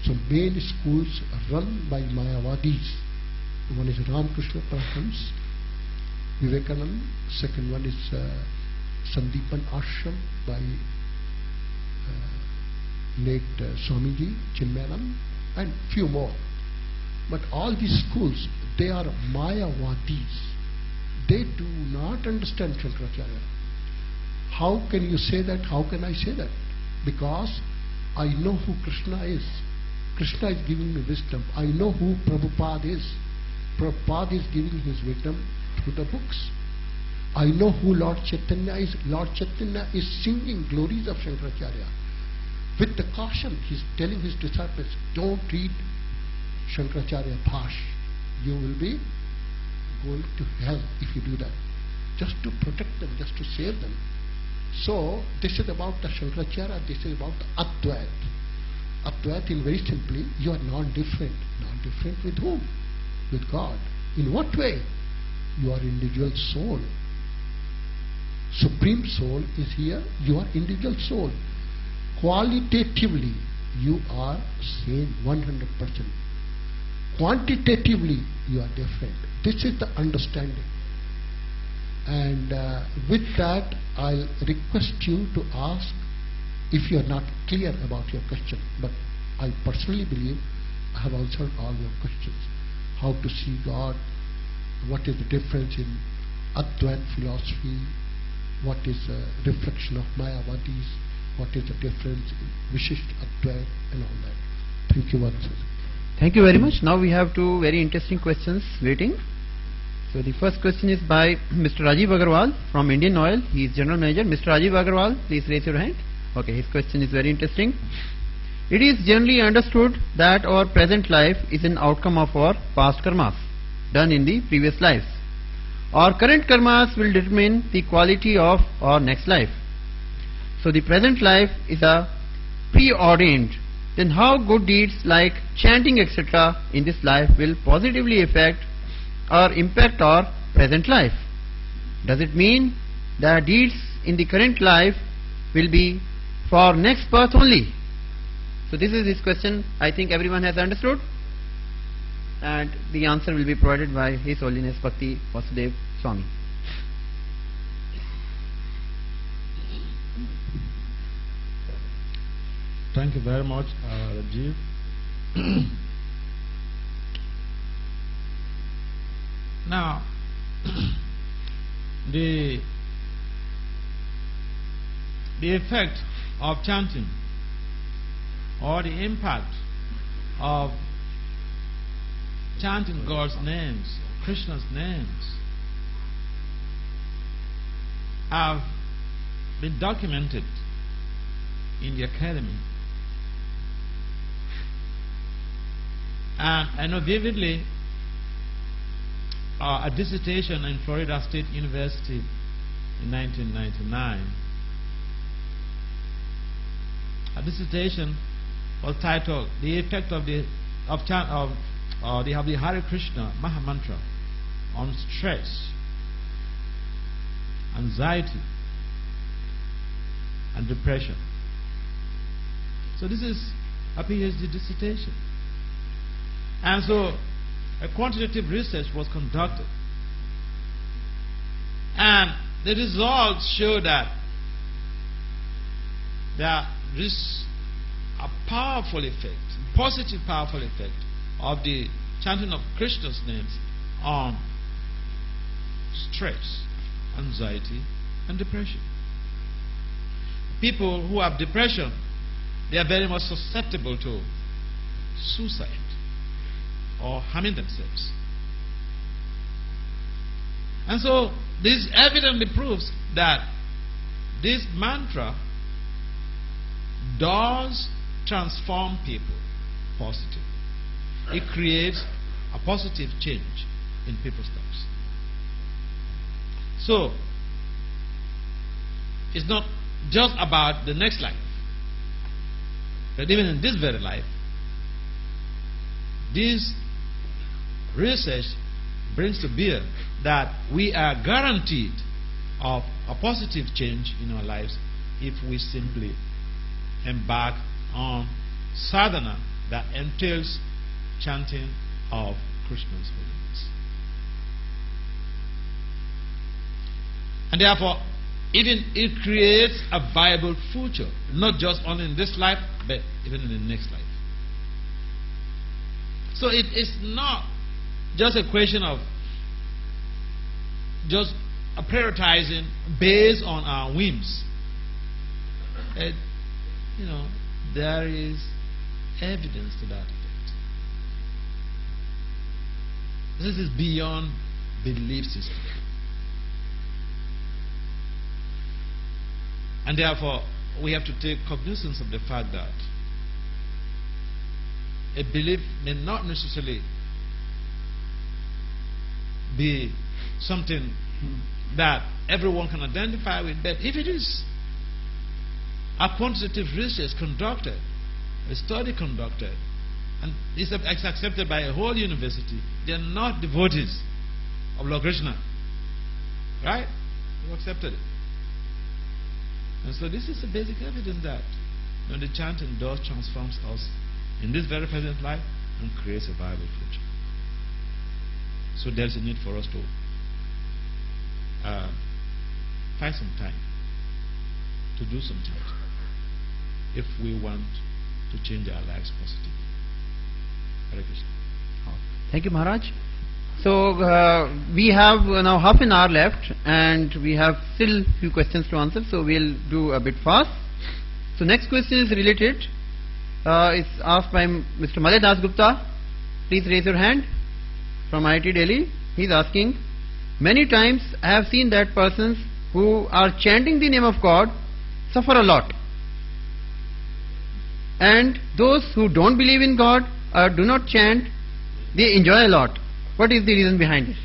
So main schools run by Mayavadis. One is Ramakrishna Parahams, Vivekanand. Second one is Sandipan Ashram by late Swamiji Chinmayanand, and few more. But all these schools, they are Mayavadis. They do not understand Shankaracharya. How can you say that? How can I say that? Because I know who Krishna is. Krishna is giving me wisdom. I know who Prabhupada is. Prabhupada is giving his wisdom through the books. I know who Lord Chaitanya is. Lord Chaitanya is singing glories of Shankaracharya. With the caution, he is telling his disciples, don't read Shankaracharya Bhash. You will be going to hell if you do that. Just to protect them, just to save them. So, this is about the Shankaracharya, this is about the Advait. Advait, in very simply, you are non-different. Non-different with whom? With God. In what way? Your individual soul. Supreme soul is here, your individual soul. Qualitatively, you are same 100%. Quantitatively, you are different. This is the understanding. And with that, I'll request you to ask if you are not clear about your question. But I personally believe I have answered all your questions. How to see God, what is the difference in Advait philosophy, what is the reflection of Mayavadis, what is the difference in Vishisht Advait, and all that. Thank you once again. Thank you very much. Now we have two very interesting questions waiting. So the first question is by Mr. Rajiv Agarwal from Indian Oil. He is General Manager. Mr. Rajiv Agarwal, please raise your hand. Okay, his question is very interesting. It is generally understood that our present life is an outcome of our past karmas done in the previous lives. Our current karmas will determine the quality of our next life. So the present life is a preordained. Then how good deeds like chanting etc. in this life will positively affect or impact our present life? Does it mean that deeds in the current life will be for next birth only? So this is his question. I think everyone has understood, and the answer will be provided by His Holiness Bhakti Vasudev Swami. Thank you very much, Rajiv. Now, the effect of chanting or the impact of chanting God's names, Krishna's names, have been documented in the academy. And I know vividly a dissertation in Florida State University in 1999. A dissertation was titled "The Effect of the Hare Krishna Maha Mantra on Stress, Anxiety, and Depression." So this is a PhD dissertation. And so a quantitative research was conducted. And the results show that there is a powerful effect, positive powerful effect of the chanting of Krishna's names on stress, anxiety, and depression. People who have depression, they are very much susceptible to suicide or harming themselves. And so this evidently proves that this mantra does transform people positively. It creates a positive change in people's lives. So it's not just about the next life, but even in this very life, this research brings to bear that we are guaranteed of a positive change in our lives if we simply embark on sadhana that entails chanting of Krishna's holiness. And therefore, even it creates a viable future, not just only in this life, but even in the next life. So it is not just a question of just prioritizing based on our whims. There is evidence to that effect. This is beyond belief system. And therefore, we have to take cognizance of the fact that a belief may not necessarily be something that everyone can identify with, but if it is a quantitative research conducted, a study conducted, and it's accepted by a whole university, they are not devotees of Lord Krishna. Right? You accepted it. And so this is the basic evidence that the chanting does transform us in this very present life and creates a viable future. So there's a need for us to find some time to do some change if we want to change our lives positively. Hare Krishna. Thank you, Maharaj. So we have now half an hour left and we have still few questions to answer, so we'll do a bit fast. So next question is related. It's asked by Mr. Malay Das Gupta. Please raise your hand from IIT Delhi. He's asking, many times I have seen that persons who are chanting the name of God suffer a lot. And those who don't believe in God or do not chant, they enjoy a lot. What is the reason behind it?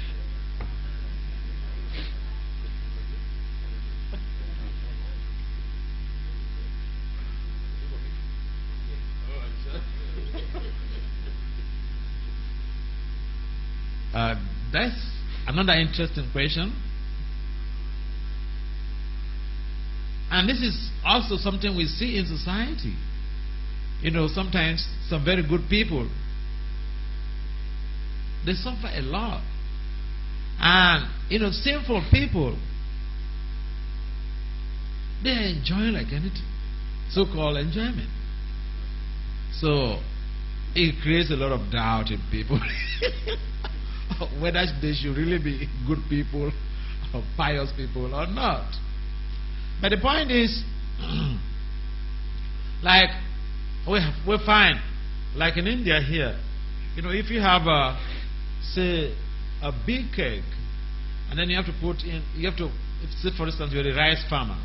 That's another interesting question. And this is also something we see in society. Sometimes some very good people, they suffer a lot. And, sinful people, they enjoy like anything. So-called enjoyment. So, it creates a lot of doubt in people. Whether they should really be good people or pious people or not. But the point is, like we find, like in India here, if you have say a big cake, and then you have to say for instance you're a rice farmer,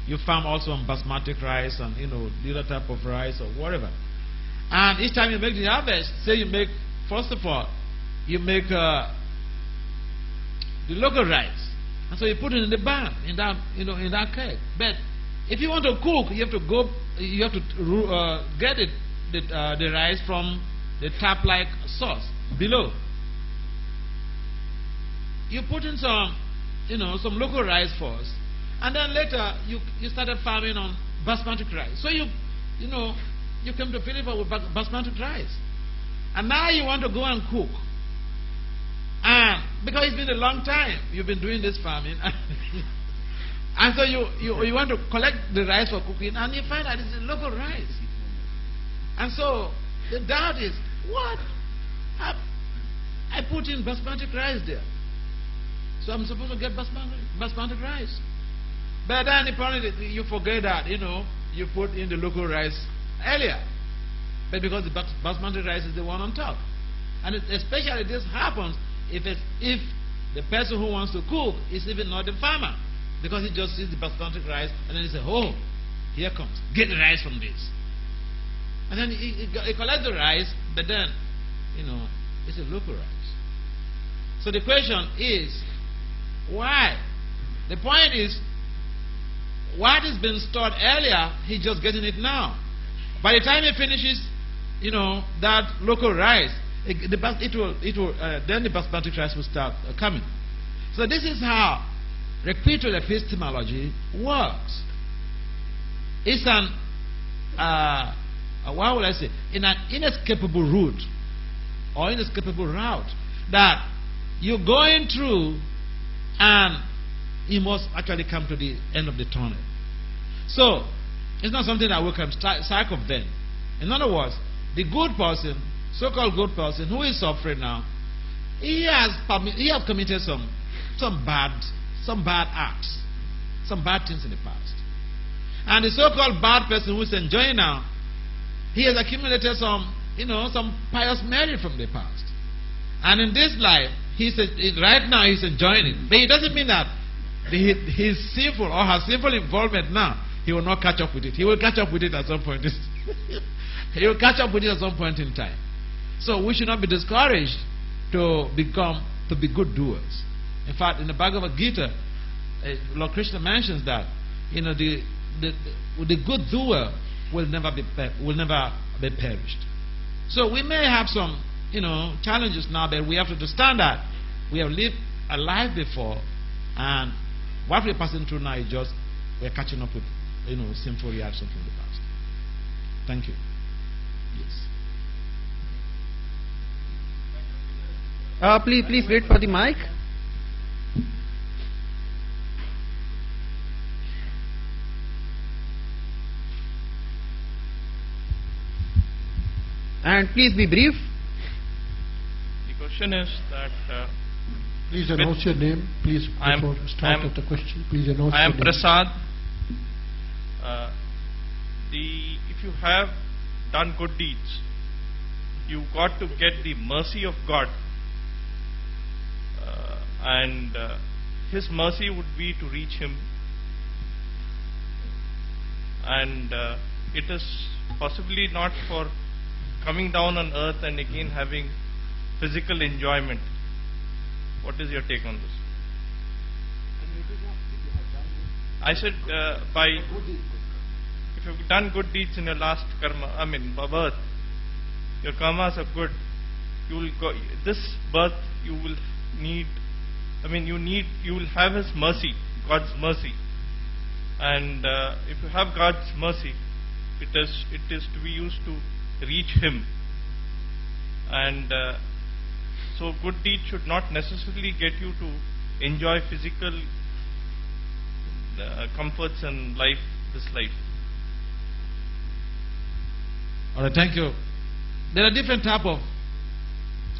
you farm also on basmati rice and the other type of rice or whatever, and each time you make the harvest, say you make, first of all, you make the local rice, and so you put it in the pan in that cake. But if you want to cook, you have to get the rice from the tap-like sauce below. You put in some local rice first, and then later you started farming on basmati rice. So you came to Philippa with basmati rice, and now you want to go and cook. And because it's been a long time you've been doing this farming, and so you want to collect the rice for cooking, and you find that it's a local rice. And so the doubt is, what? I put in basmati rice there, so I'm supposed to get basmati rice. But then apparently you forget that you put in the local rice earlier, but because the basmati rice is the one on top, and especially this happens if the person who wants to cook is even not the farmer, because he just sees the basmati rice and then he says, oh, here comes, get the rice from this, and then he collects the rice, but then it's a local rice. So the question is, why? The point is, what has been stored earlier, he's just getting it now. By the time he finishes that local rice, then the basmati rice will start coming. So this is how repeated epistemology works. It's an, what will I say, in an inescapable route or inescapable route that you're going through and you must actually come to the end of the tunnel. So, it's not something that we can circumvent. In other words, the good person, so-called good person, who is suffering now, he has committed some bad acts, some bad things in the past. And the so-called bad person who is enjoying now, he has accumulated some pious merit from the past. And in this life, right now he's enjoying it. But it doesn't mean that he's sinful or has sinful involvement now. He will not catch up with it. He will catch up with it at some point. He will catch up with it at some point in time. So we should not be discouraged to be good doers. In fact, in the Bhagavad Gita, Lord Krishna mentions that the good doer will never be perished. So we may have some challenges now, but we have to understand that we have lived a life before, and what we're passing through now is just we're catching up with sinful reactions from the past. Thank you. Yes. Please wait for the mic. And please be brief. The question is that... please announce your name. Please, before start of the question, please announce your name. I am Prasad. If you have done good deeds, you got to get the mercy of God. And His mercy would be to reach Him. And it is possibly not for coming down on earth and again having physical enjoyment. What is your take on this? I said if you've done good deeds in your last birth, your karmas are good, you will go, this birth you will need, you will have His mercy, God's mercy. And if you have God's mercy, it is to be used to reach Him. And so good deeds should not necessarily get you to enjoy physical comforts and this life. All right, thank you. There are different types of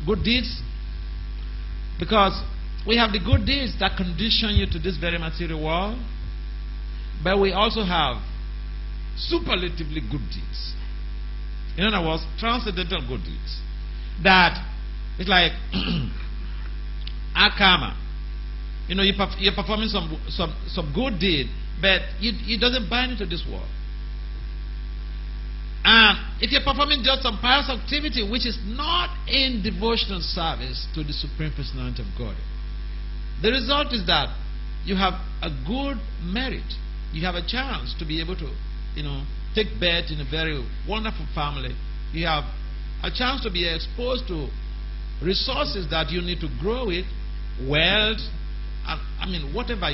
good deeds, because we have the good deeds that condition you to this very material world, but we also have superlatively good deeds. In other words, transcendental good deeds. That it's like karma. You're performing some good deed, but it doesn't bind you to this world. And if you're performing just some pious activity which is not in devotional service to the Supreme Personality of God, the result is that you have a good merit. You have a chance to be able to, take birth in a very wonderful family. You have a chance to be exposed to resources that you need to grow with, wealth, whatever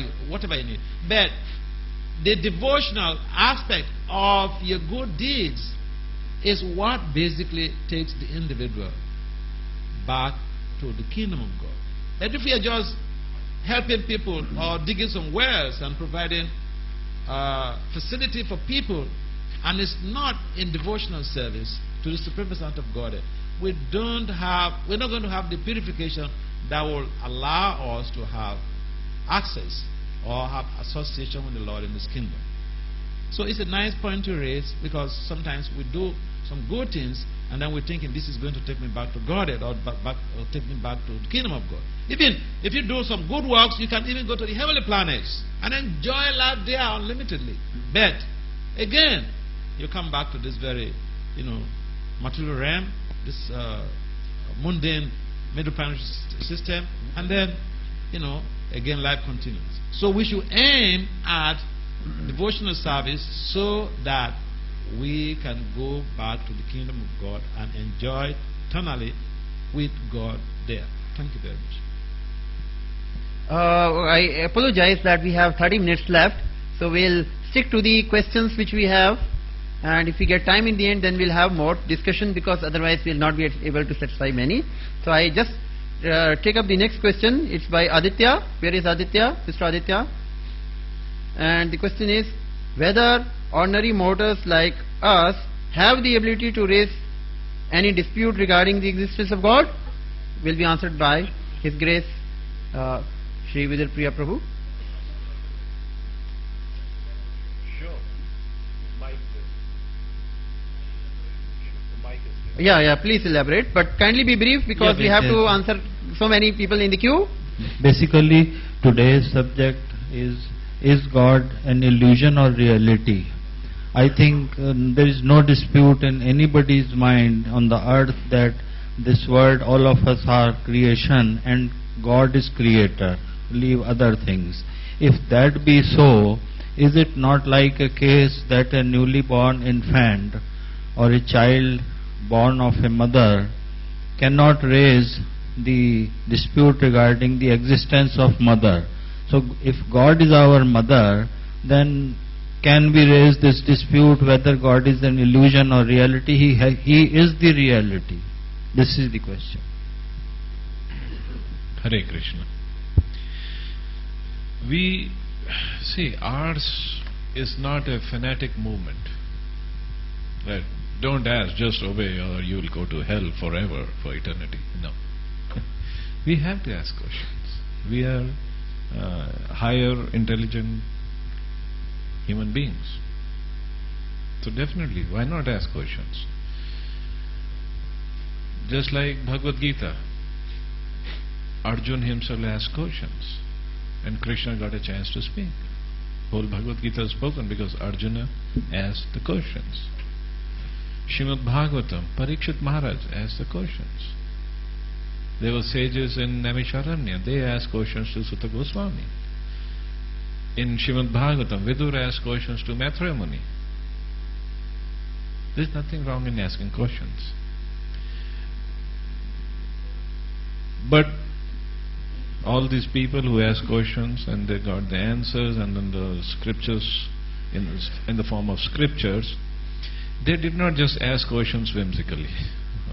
you need. But the devotional aspect of your good deeds is what basically takes the individual back to the kingdom of God. But if we are just helping people or digging some wells and providing facility for people, and it's not in devotional service to the Supreme Personality of God, we're not going to have the purification that will allow us to have access or have association with the Lord in His kingdom. So it's a nice point to raise, because sometimes we do some good things and then we're thinking this is going to take me back to Godhead or take me back to the kingdom of God. Even if you do some good works, you can even go to the heavenly planets and enjoy life there unlimitedly. But again, you come back to this very, material realm, this mundane middle planet system, and then, again life continues. So we should aim at devotional service so that we can go back to the kingdom of God and enjoy eternally with God there. Thank you very much. I apologize that we have 30 minutes left, so we'll stick to the questions which we have, and if we get time in the end, then we'll have more discussion, because otherwise we'll not be able to satisfy many. So I just take up the next question. It's by Aditya. Where is Aditya? Mr. Aditya. And the question is whether ordinary mortals like us have the ability to raise any dispute regarding the existence of God. Will be answered by His Grace Shri Vidya Priya Prabhu. Sure. Yeah, please elaborate, but kindly be brief, because we have to answer so many people in the queue. Basically, today's subject is God an illusion or reality? I think there is no dispute in anybody's mind on the earth that this world, all of us are creation and God is creator. Leave other things. If that be so, is it not like a case that a newly born infant or a child born of a mother cannot raise the dispute regarding the existence of mother? So if God is our mother, then can we raise this dispute whether God is an illusion or reality? He is the reality. This is the question. Hare Krishna. We see, ours is not a fanatic movement. Right? Don't ask, just obey, or you will go to hell forever, for eternity. No. We have to ask questions. We are higher, intelligent human beings. So definitely, why not ask questions? Just like Bhagavad Gita, Arjun himself asked questions, and Krishna got a chance to speak. Whole Bhagavad Gita is spoken because Arjuna asked the questions. Srimad Bhagavatam, Parikshit Maharaj asked the questions. There were sages in Naimisharanya, they asked questions to Sutta Goswami. In Srimad Bhagavatam, Vidura asked questions to Maitreya Muni. There's nothing wrong in asking questions. But all these people who ask questions and they got the answers, and then the scriptures in the form of scriptures, they did not just ask questions whimsically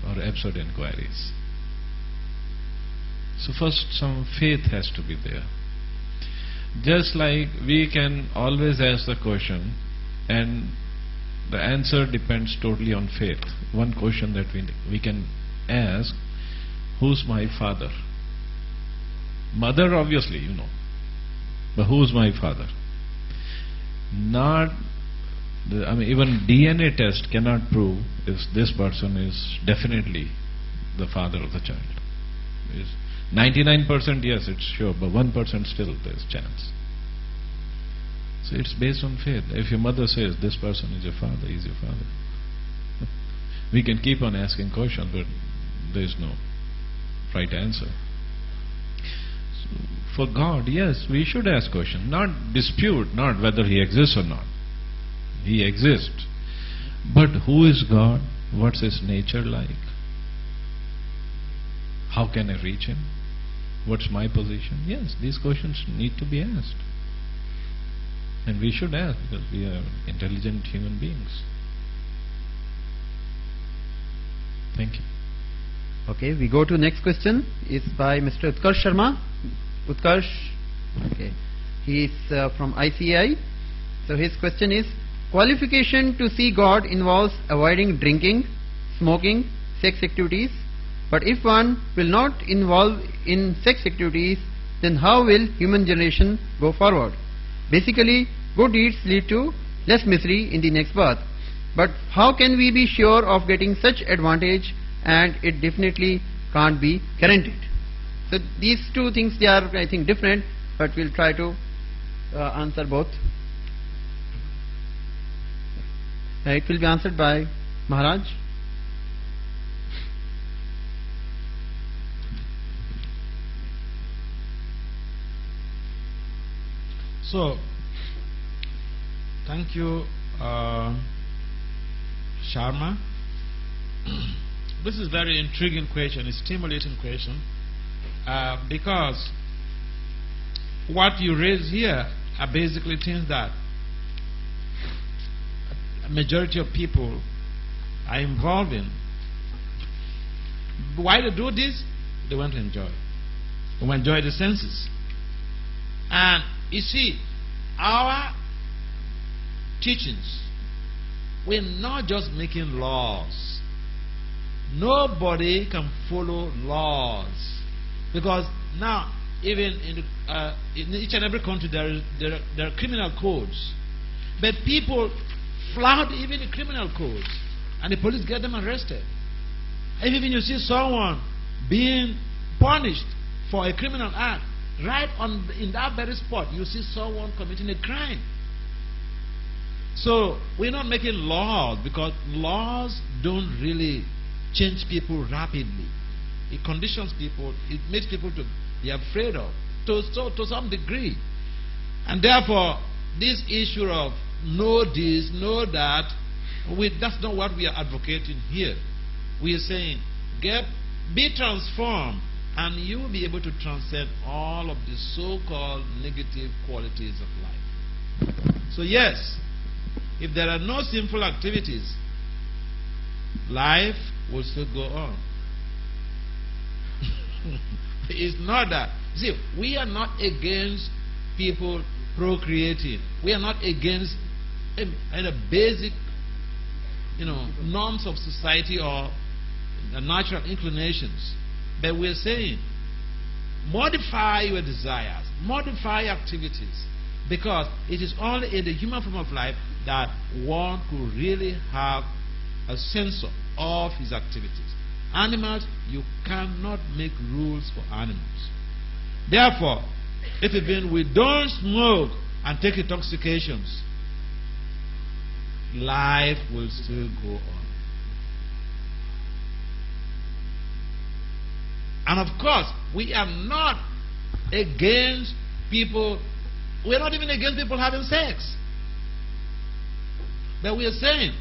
or absurd inquiries. So first, some faith has to be there. Just like we can always ask the question and the answer depends totally on faith. One question that we can ask, who's my father? Mother, obviously, you know. But who's my father? Even DNA test cannot prove if this person is definitely the father of the child. 99% yes, it's sure, but 1% still there's chance. So it's based on faith. If your mother says this person is your father, he's your father. We can keep on asking questions, but there's no right answer. So for God, yes, we should ask questions, not dispute, not whether He exists or not. He exists. But who is God? What's His nature like? How can I reach Him? What's my position? Yes, these questions need to be asked. And we should ask, because we are intelligent human beings. Thank you. Okay, we go to next question. It's by Mr. Utkarsh Sharma. Utkarsh, okay, he is from ICI. So his question is, qualification to see God involves avoiding drinking, smoking, sex activities. But if one will not involve in sex activities, then how will human generation go forward? Basically, good deeds lead to less misery in the next birth. But how can we be sure of getting such advantage, and it definitely can't be guaranteed? So these two things, they are, I think, different, but we'll try to answer both. It will be answered by Maharaj. So, thank you, Sharma. This is very intriguing question, a stimulating question, because what you raise here are basically things that a majority of people are involved in. Why they do this? They want to enjoy. They want to enjoy the senses. And you see, our teachings, we're not just making laws. Nobody can follow laws. Because now, even in each and every country, there are criminal codes. But people flout even the criminal codes. And the police get them arrested. If even you see someone being punished for a criminal act, right in that very spot, you see someone committing a crime. So we're not making laws, because laws don't really change people rapidly. It conditions people. It makes people to be afraid of to some degree. And therefore, this issue of know this, know that, that's not what we are advocating here. We are saying, be transformed, and you will be able to transcend all of the so-called negative qualities of life. So yes, if there are no sinful activities, life will still go on. It's not that. See, we are not against people procreating. We are not against any basic, norms of society or the natural inclinations. But we're saying, modify your desires, modify your activities, because it is only in the human form of life that one could really have a sensor of his activities. Animals, you cannot make rules for animals. Therefore, if even we don't smoke and take intoxications, life will still go on. And of course, we are not against people, we're not even against people having sex. But we are saying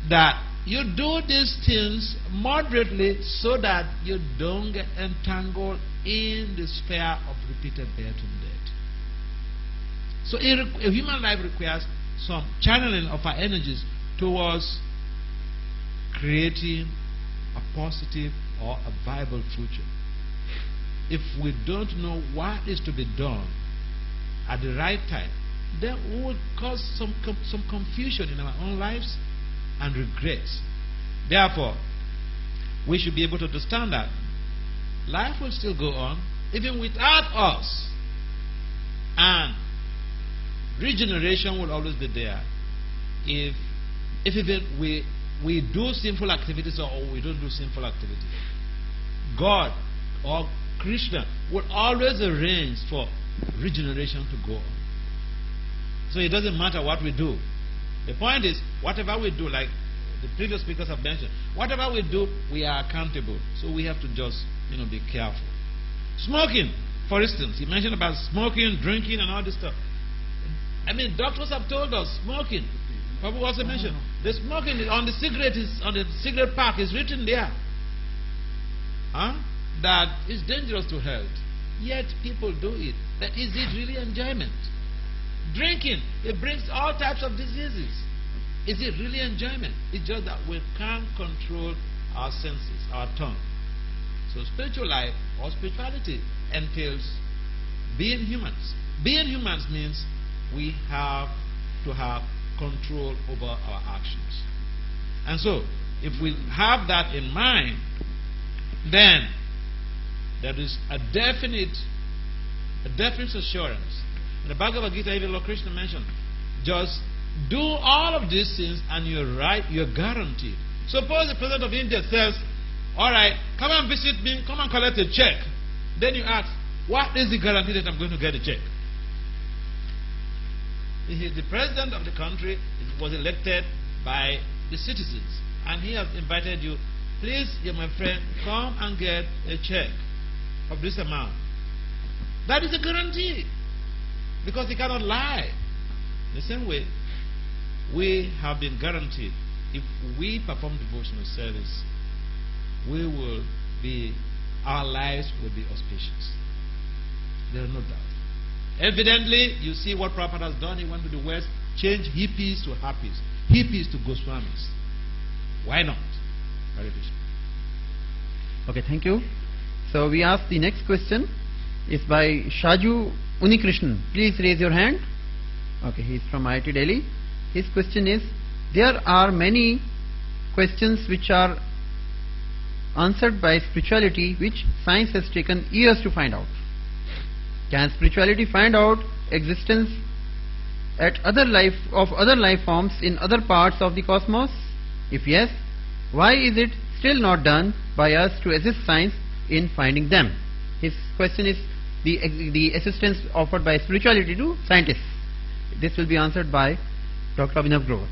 that you do these things moderately so that you don't get entangled in the sphere of repeated birth and death. So a human life requires some channeling of our energies towards creating a positive or a viable future. If we don't know what is to be done at the right time, then we will cause some confusion in our own lives and regrets. Therefore, we should be able to understand that life will still go on even without us, and regeneration will always be there if even we do sinful activities or we don't do sinful activities. God or Krishna will always arrange for regeneration to go on. So it doesn't matter what we do. The point is, whatever we do, like the previous speakers have mentioned, whatever we do, we are accountable. So we have to just, be careful. Smoking, for instance, you mentioned about smoking, drinking, and all this stuff. I mean, doctors have told us smoking. Papa also mentioned the smoking on the cigarette pack is written there. That is dangerous to health. Yet people do it. But is it really enjoyment? Drinking, it brings all types of diseases. Is it really enjoyment? It's just that we can't control our senses, our tongue. So spiritual life or spirituality entails being humans. Being humans means we have to have control over our actions. And so, if we have that in mind, then there is a definite assurance. In the Bhagavad Gita, even Lord Krishna mentioned, just do all of these things and you're right, you're guaranteed. Suppose the President of India says, alright, come and visit me, come and collect a check. Then you ask, what is the guarantee that I'm going to get a check? The President of the country was elected by the citizens, and he has invited you, please, my friend, come and get a check of this amount. That is a guarantee, because he cannot lie. The same way, we have been guaranteed, if we perform devotional service, our lives will be auspicious. There is no doubt. Evidently, you see what Prabhupada has done. He went to the West, changed hippies to happies, hippies to Goswamis. Why not? Hare Krishna. Okay, thank you. So we ask the next question is by Shaju Unikrishnan. Please raise your hand. Okay, he is from IIT Delhi. His question is, there are many questions which are answered by spirituality which science has taken years to find out. Can spirituality find out existence at other life forms in other parts of the cosmos? If yes, why is it still not done by us to assist science in finding them? His question is the assistance offered by spirituality to scientists. This will be answered by Dr. Abhinav Grover.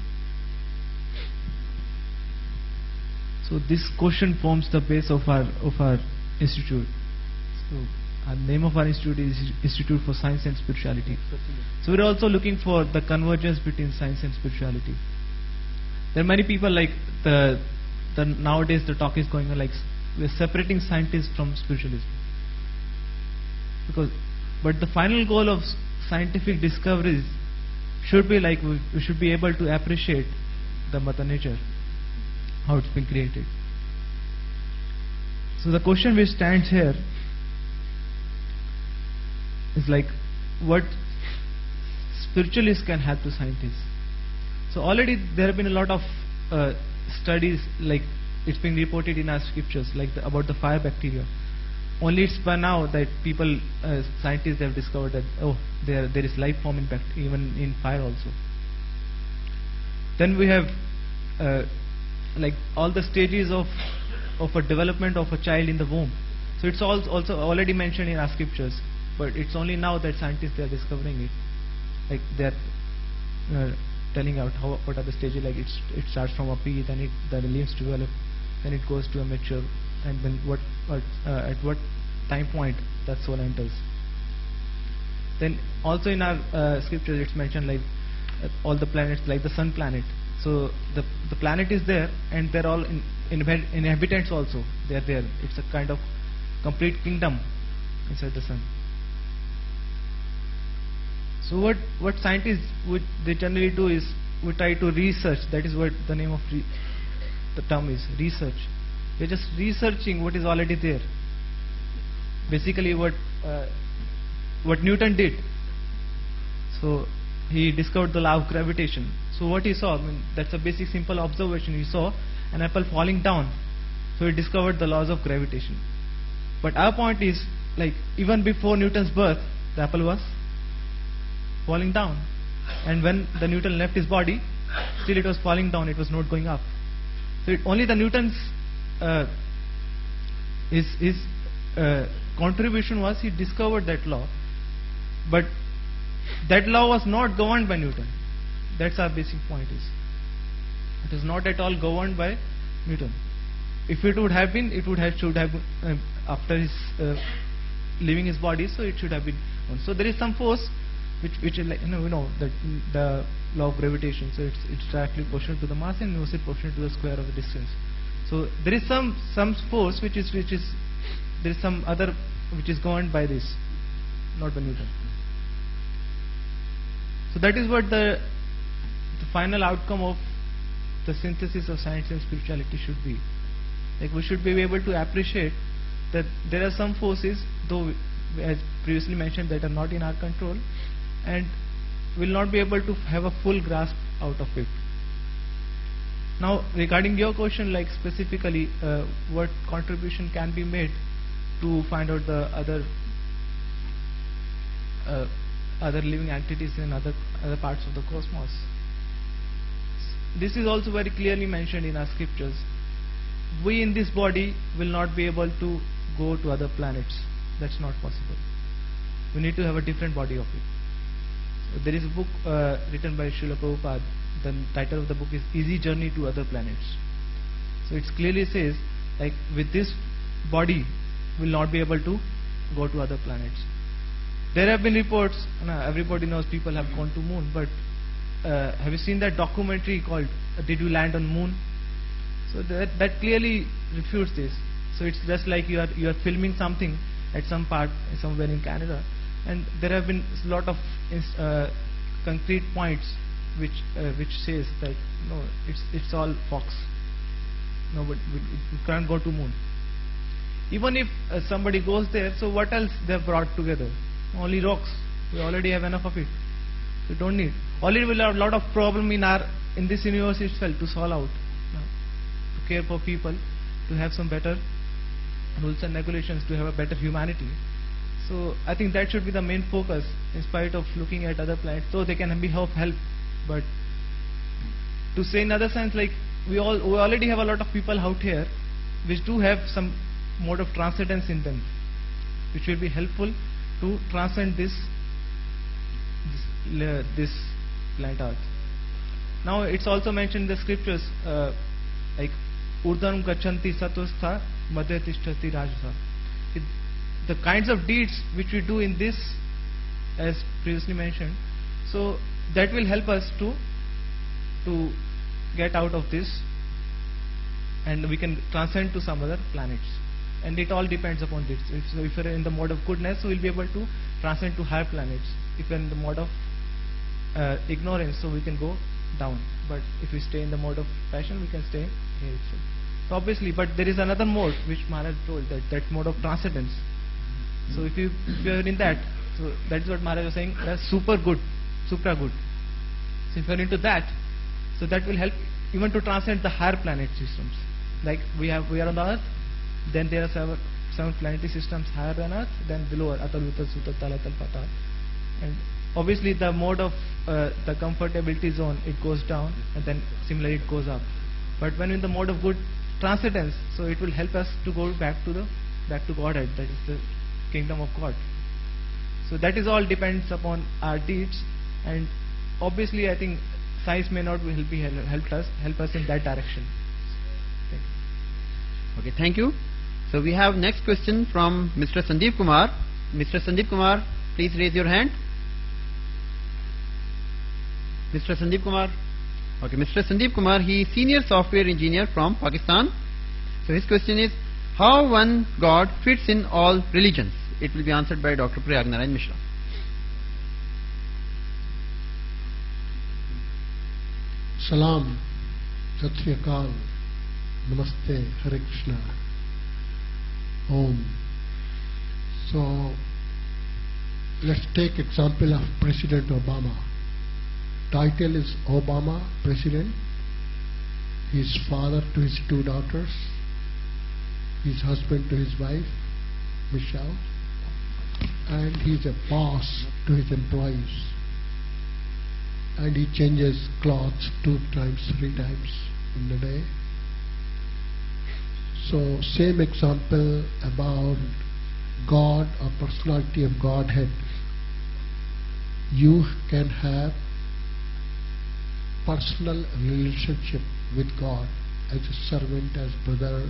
So this question forms the base of our institute. So the name of our institute is Institute for Science and Spirituality. So we're also looking for the convergence between science and spirituality. There are many people like nowadays the talk is going on like we're separating scientists from spiritualism. But the final goal of scientific discoveries should be like we should be able to appreciate the Mother Nature, how it's been created. So the question which stands here is like what spiritualists can help to scientists. So already there have been a lot of studies, like it's been reported in our scriptures, like about the fire bacteria. Only it's by now that people, scientists have discovered that there is life form in even in fire also. Then we have like all the stages of a development of a child in the womb. So it's also already mentioned in our scriptures, but it's only now that scientists are discovering it. Like they're telling out what are the stages. Like it starts from a pea, then the leaves develop, then it goes to a mature, and then at what time point that soul enters. Then also in our scriptures it's mentioned like all the planets, like the sun planet. So the planet is there, and they're all inhabitants also. They're there. It's a kind of complete kingdom inside the sun. So what scientists they generally do is we try to research. That is what the name of the term is, research. We're just researching what is already there. Basically what Newton did. So he discovered the law of gravitation. So what he saw, that's a basic simple observation. He saw an apple falling down. So he discovered the laws of gravitation. But our point is, like even before Newton's birth, the apple was falling down. And when the Newton left his body, still it was falling down, it was not going up. So only the Newton's his contribution was he discovered that law, but that law was not governed by Newton. That's our basic point is. It is not at all governed by Newton. If it would have been, should have been after his leaving his body, so it should have been. So there is some force which is like that the law of gravitation. So it's directly proportional to the mass and inversely proportional to the square of the distance. So there is some force which is there is some other which is governed by this, not by Newton. So that is what the final outcome of the synthesis of science and spirituality should be. Like we should be able to appreciate that there are some forces, though as previously mentioned, that are not in our control, and will not be able to have a full grasp out of it. Now regarding your question, like specifically what contribution can be made to find out the other living entities in other parts of the cosmos. This is also very clearly mentioned in our scriptures. We in this body will not be able to go to other planets. That's not possible. We need to have a different body of it. So there is a book written by Srila Prabhupada. The title of the book is Easy Journey to Other Planets. So it clearly says, like with this body, we will not be able to go to other planets. There have been reports, everybody knows people have gone to moon, but have you seen that documentary called Did You Land on Moon? So that clearly refutes this. So it's just like you are filming something at some part somewhere in Canada, and there have been a lot of concrete points which says that no, it's all fox. No, but we can't go to moon. Even if somebody goes there, so what else they have brought together? Only rocks. We already have enough of it. We don't need. Already we have a lot of problem in this universe itself to solve out. To care for people, to have some better rules and regulations, to have a better humanity. So I think that should be the main focus, in spite of looking at other planets, so they can be of help. But to say in other sense, like we already have a lot of people out here which do have some mode of transcendence in them, which will be helpful to transcend this planet Earth. Now it's also mentioned in the scriptures, like Urdhanam Gachanti Sattvastha Madhya Tishtati Rajasa. The kinds of deeds which we do in this, as previously mentioned, so that will help us to get out of this, and we can transcend to some other planets. And it all depends upon this. If we're in the mode of goodness, so we'll be able to transcend to higher planets. If we're in the mode of ignorance, so we can go down. But if we stay in the mode of passion, we can stay here itself. So obviously, but there is another mode which Maharaj told, that mode of transcendence. So if you are in that, so that is what Maharaj was saying, that's super good, supra good. So if you are into that, so that will help even to transcend the higher planet systems. Like we are on the Earth, then there are seven planetary systems higher than Earth, then below Atal, Vital, Sutal, Talatal, Patal. And obviously the mode of the comfortability zone, it goes down, and then similarly it goes up. But when in the mode of good transcendence, so it will help us to go back to Godhead, that is the kingdom of God. So that is all depends upon our deeds, and obviously I think science may not help us in that direction. Thank you. Okay, thank you. So we have next question from Mr. Sandeep Kumar. Mr. Sandeep Kumar, please raise your hand. Mr. Sandeep Kumar. Okay, Mr. Sandeep Kumar, he is senior software engineer from Pakistan. So his question is, how one God fits in all religions? It will be answered by Dr. Prayagnarayan Mishra. Salam, Sat Sri Akal, Namaste, Hare Krishna, Om. So let's take example of President Obama. Title is Obama, President. He is father to his two daughters. He is husband to his wife, Michelle. And he is a boss to his employees. And he changes clothes 2 times, 3 times in the day. So same example about God or personality of Godhead. You can have personal relationship with God as a servant, as brother,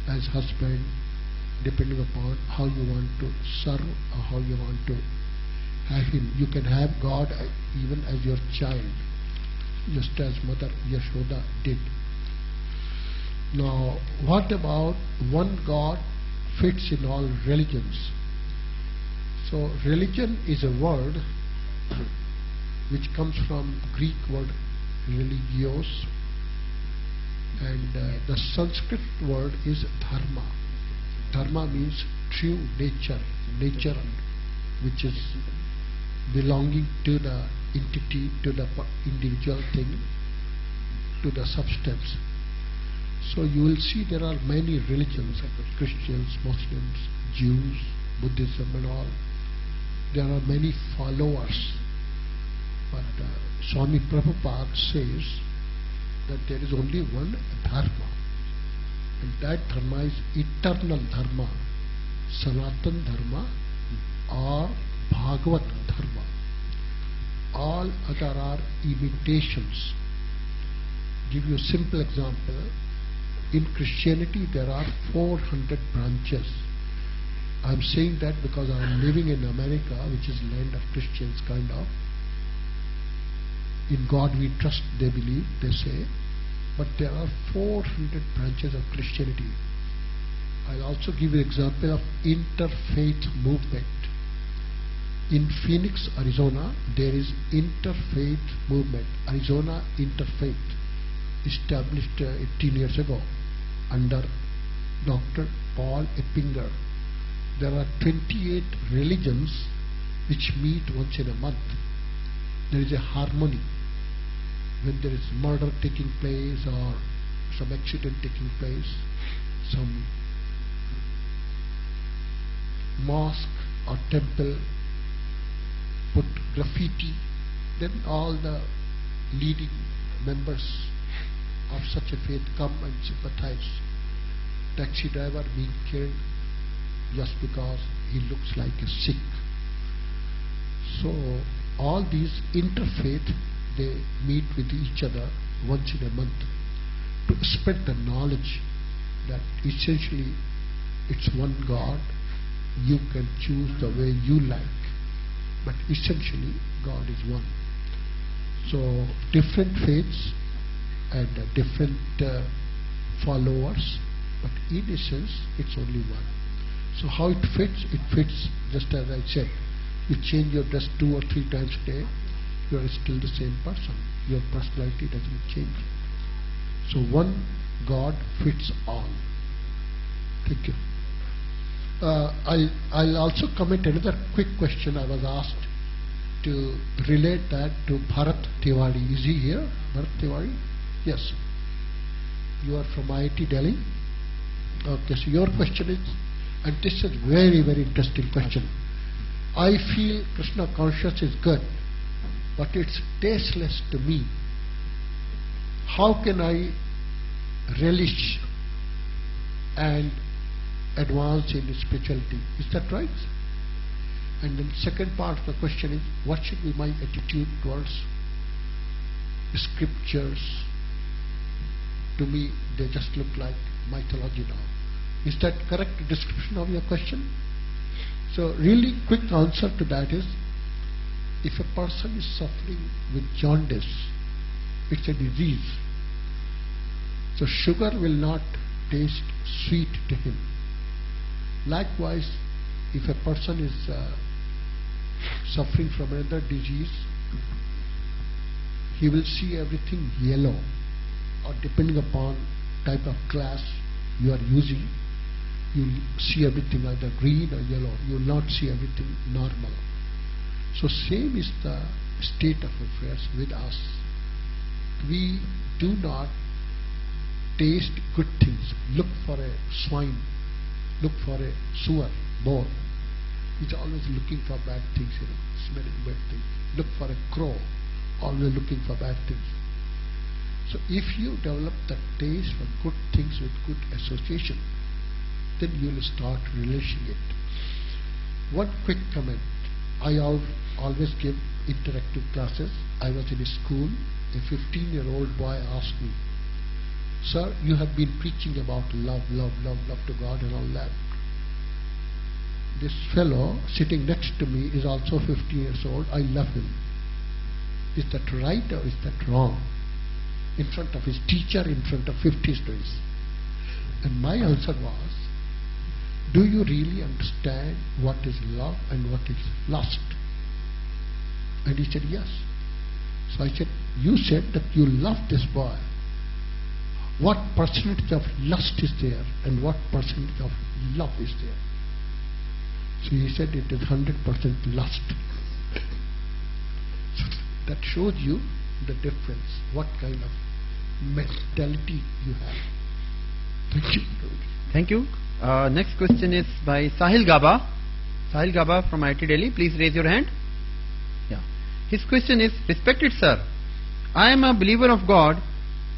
as husband, depending upon how you want to serve or how you want to have Him. You can have God even as your child, just as Mother Yashoda did. Now, what about one God fits in all religions? So, religion is a word which comes from Greek word religios, and the Sanskrit word is dharma. Dharma means true nature, which is belonging to the entity, to the individual thing, to the substance. So you will see there are many religions, Christians, Muslims, Jews, Buddhism and all. There are many followers. But Swami Prabhupada says that there is only one dharma, and that dharma is eternal dharma, Sanatan dharma or Bhagavat dharma. All other are imitations. Give you a simple example. In Christianity there are 400 branches. I am saying that because I am living in America, which is land of Christians kind of. In God we trust, they believe, they say. But there are 400 branches of Christianity. I'll also give you an example of interfaith movement. In Phoenix, Arizona, there is interfaith movement, Arizona Interfaith, established 18 years ago under Dr. Paul Eppinger. There are 28 religions which meet once in a month. There is a harmony. When there is murder taking place or some accident taking place, some mosque or temple put graffiti, then all the leading members of such a faith come and sympathize. Taxi driver being killed just because he looks like a Sikh. So all these interfaith, they meet with each other once in a month to spread the knowledge that essentially it's one God. You can choose the way you like, but essentially God is one. So different faiths and different followers, but in essence it's only one. So how it fits? It fits just as I said. You change your dress 2 or 3 times a day, you are still the same person. Your personality doesn't change. So one God fits all. Thank you. I'll also comment another quick question. I was asked to relate that to Bharat Tiwari. Is he here? Bharat Tiwari? Yes. You are from IIT Delhi? Okay, so your question is, and this is very, very interesting question. I feel Krishna conscious is good, but it's tasteless to me. How can I relish and advance in spirituality? Is that right? And then second part of the question is, what should be my attitude towards scriptures? To me, they just look like mythology now. Is that correct description of your question? So really quick answer to that is, if a person is suffering with jaundice, it's a disease. So sugar will not taste sweet to him. Likewise, if a person is suffering from another disease, he will see everything yellow, or depending upon type of glass you are using, you will see everything either green or yellow. You will not see everything normal. So same is the state of affairs with us. We do not taste good things. Look for a swine, look for a sewer, boar. He's always looking for bad things, smelling bad things. Look for a crow, always looking for bad things. So if you develop the taste for good things with good association, then you will start relishing it. One quick comment. I always give interactive classes. I was in a school. A 15-year-old boy asked me, "Sir, you have been preaching about love, love, love, love to God and all that. This fellow sitting next to me is also 15 years old. I love him. Is that right or is that wrong?" In front of his teacher, in front of 50 students. And my answer was, do you really understand what is love and what is lust? And he said, yes. So I said, you said that you love this boy. What percentage of lust is there and what percentage of love is there? So he said it is 100% lust. So that shows you the difference, what kind of mentality you have. Thank you. Thank you. Next question is by Sahil Gaba. Sahil Gaba from IIT Delhi. Please raise your hand. Yeah. His question is, respected sir, I am a believer of God,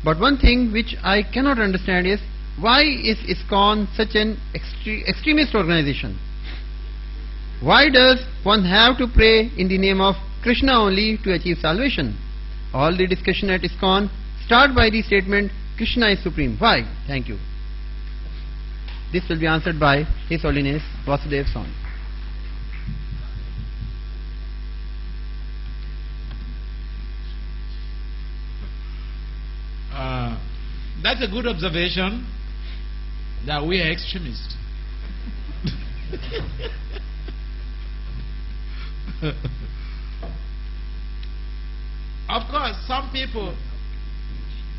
but one thing which I cannot understand is, why is ISKCON such an extremist organization? Why does one have to pray in the name of Krishna only to achieve salvation? All the discussion at ISKCON start by the statement, Krishna is supreme. Why? Thank you. This will be answered by His Holiness Vasudev Swami. That's a good observation that we are extremists. Of course, some people,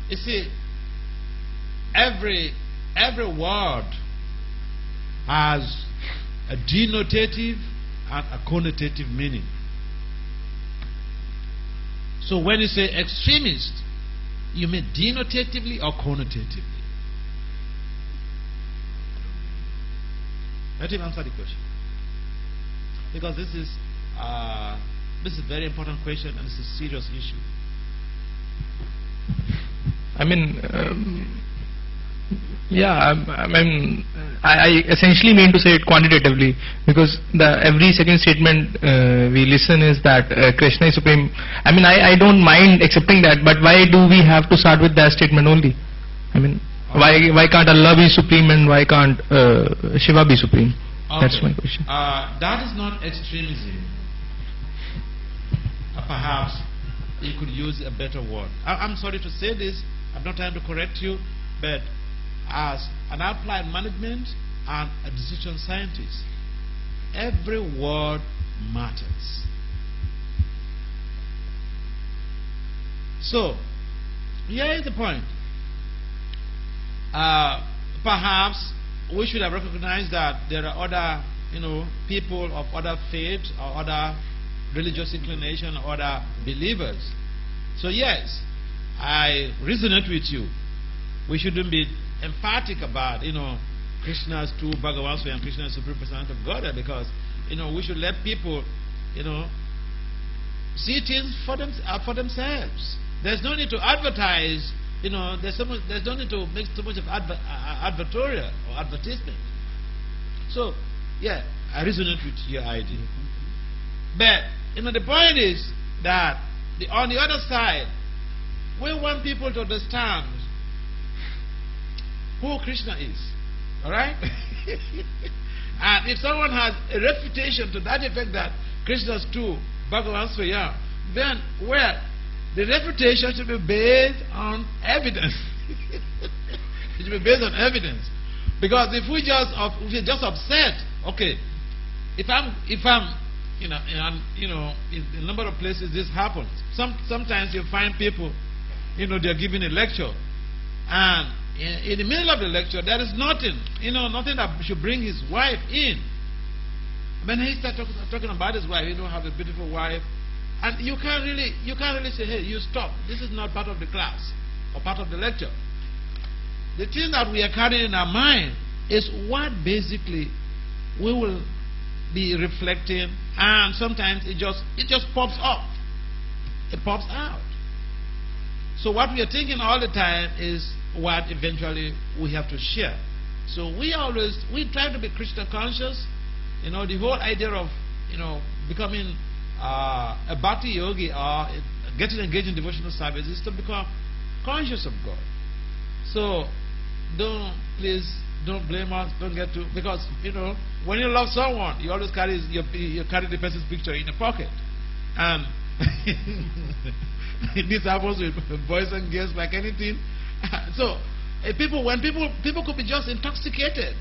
you see, every word has a denotative and a connotative meaning. So when you say extremist, you mean denotatively or connotatively? Let him answer the question, because this is a very important question and it's a serious issue. I mean, I essentially mean to say it quantitatively, because every second statement we listen is that Krishna is supreme. I mean, I don't mind accepting that, but why do we have to start with that statement only? I mean, why can't Allah be supreme and why can't Shiva be supreme? Okay. That's my question. That is not extremism. Perhaps you could use a better word. I'm sorry to say this, I'm not trying to correct you, but as an applied management and a decision scientist, every word matters. So, here is the point. Perhaps we should have recognized that there are other, people of other faiths or other religious inclination or other believers. So yes, I resonate with you. We shouldn't be emphatic about, Krishna's true Bhagavan Swayam, Krishna is supreme personality of God, because, we should let people, see things for themselves. There's no need to advertise, there's no need to make so much of advertorial or advertisement. So, yeah, I resonate with your idea. But, the point is that on the other side, we want people to understand who Krishna is. Alright? And if someone has a refutation to that effect that Krishna is true, Bhagavan Swayam, then, the refutation should be based on evidence. It should be based on evidence. Because if we're just upset, okay, if I'm in a number of places this happens. Sometimes you find people, they're giving a lecture, and in the middle of the lecture there is nothing that should bring his wife in. When he starts talking about his wife, have a beautiful wife, and you can't really say, hey, you stop. This is not part of the class or part of the lecture. The thing that we are carrying in our mind is what basically we will be reflecting, and sometimes it just pops up. It pops out. So what we are thinking all the time is what eventually we have to share. So we try to be Krishna conscious. The whole idea of becoming a bhakti yogi or getting engaged in devotional service is to become conscious of God. So please don't blame us. Don't get to, because when you love someone, you always carry the person's picture in a pocket, and this happens with boys and girls like anything. So when people could be just intoxicated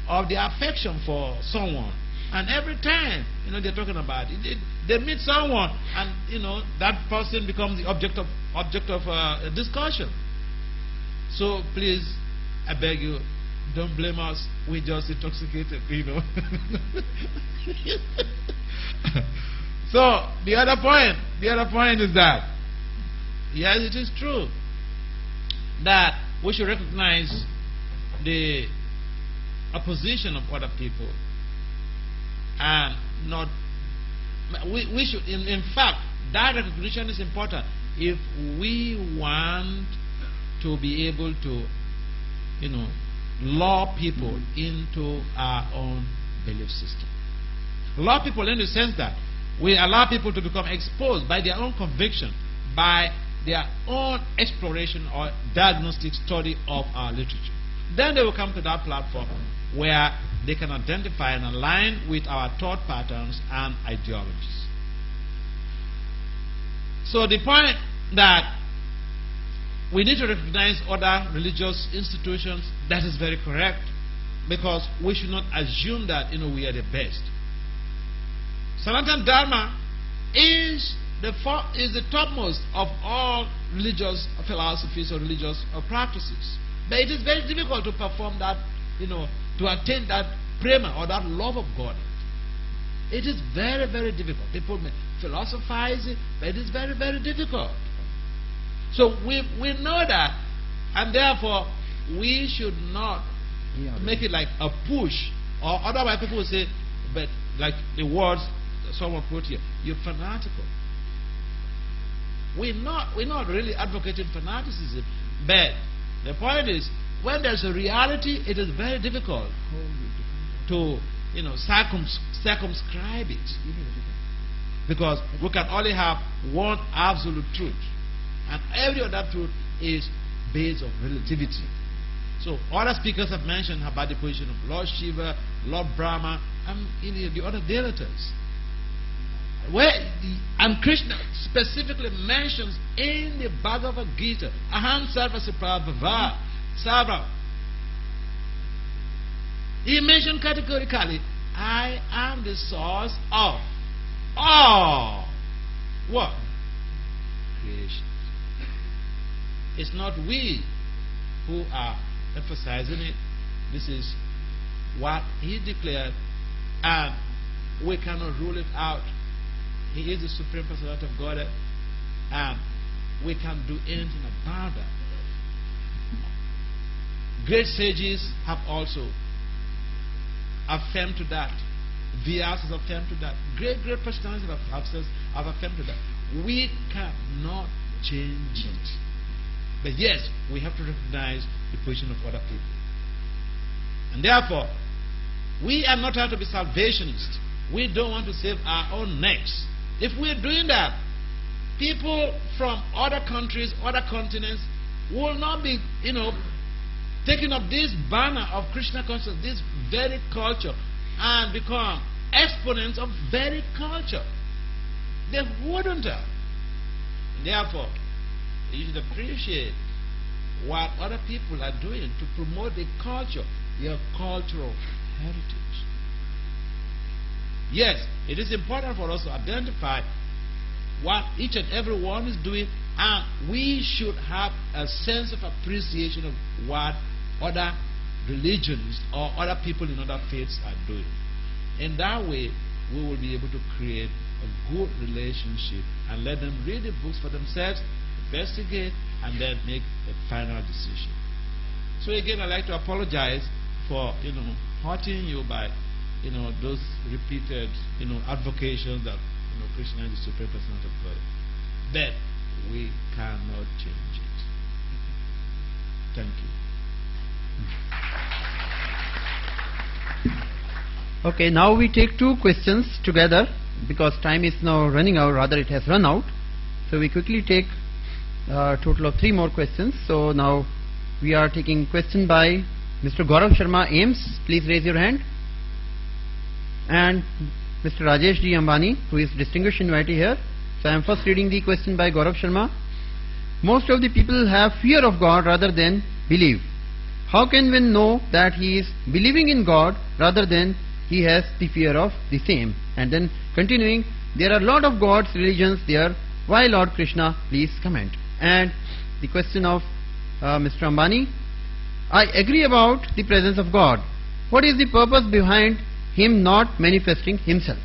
of their affection for someone, and every time they're talking about it, they meet someone, and that person becomes the object of discussion. So please, I beg you, don't blame us. We just intoxicated, So the other point is that, yes, it is true that we should recognize the opposition of other people, and not we should in fact, that recognition is important if we want to be able to lure people into our own belief system. Lure people in the sense that we allow people to become exposed by their own conviction, by their own exploration or diagnostic study of our literature. Then they will come to that platform where they can identify and align with our thought patterns and ideologies. So the point that we need to recognize other religious institutions, that is very correct, because we should not assume that we are the best. Sanatana Dharma is the topmost of all religious philosophies or religious practices. But it is very difficult to perform that, to attain that prema or that love of God. It is very, very difficult. People may philosophize it, but it is very, very difficult. So we know that, and therefore we should not make it like a push, or otherwise people will say, but like the words someone put here, you're fanatical. We're not really advocating fanaticism, but the point is, when there's a reality, it is very difficult to circumscribe it, because we can only have one absolute truth, and every other truth is based on relativity. So other speakers have mentioned about the position of Lord Shiva, Lord Brahma, and the other deities. And Krishna specifically mentions in the Bhagavad Gita, Aham Sarvasya Sarva. He mentioned categorically, I am the source of all what? Creation. It's not we who are emphasizing it. This is what he declared, and we cannot rule it out. He is the Supreme Personality of Godhead, and we can't do anything about that. Great sages have also affirmed to that. Vyas has affirmed to that. Great personalities have affirmed to that. We cannot change it. But yes, we have to recognize the position of other people. And therefore, we are not trying to be salvationists. We don't want to save our own necks. If we're doing that, people from other countries, other continents will not be, taking up this banner of Krishna consciousness, this very culture, and become exponents of very culture. They wouldn't have. And therefore, you should appreciate what other people are doing to promote the culture, their cultural heritage. Yes, it is important for us to identify what each and every one is doing, and we should have a sense of appreciation of what other religions or other people in other faiths are doing. In that way, we will be able to create a good relationship and let them read the books for themselves, investigate, and then make a final decision. So again, I'd like to apologize for hurting you by those repeated advocations that Krishna is the Supreme Personality of God. But we cannot change it. Thank you. Okay, now we take two questions together because time is now running out, rather it has run out. So we quickly take a total of 3 more questions. So now we are taking question by Mr. Gaurav Sharma, Ames. Please raise your hand. And Mr. Rajesh D. Ambani, who is distinguished invitee here. So I am first reading the question by Gaurav Sharma. Most of the people have fear of God rather than believe. How can one know that he is believing in God rather than he has the fear of the same? And then continuing, there are a lot of gods, religions there. Why Lord Krishna? Please comment. And the question of Mr. Ambani. I agree about the presence of God. What is the purpose behind him not manifesting himself?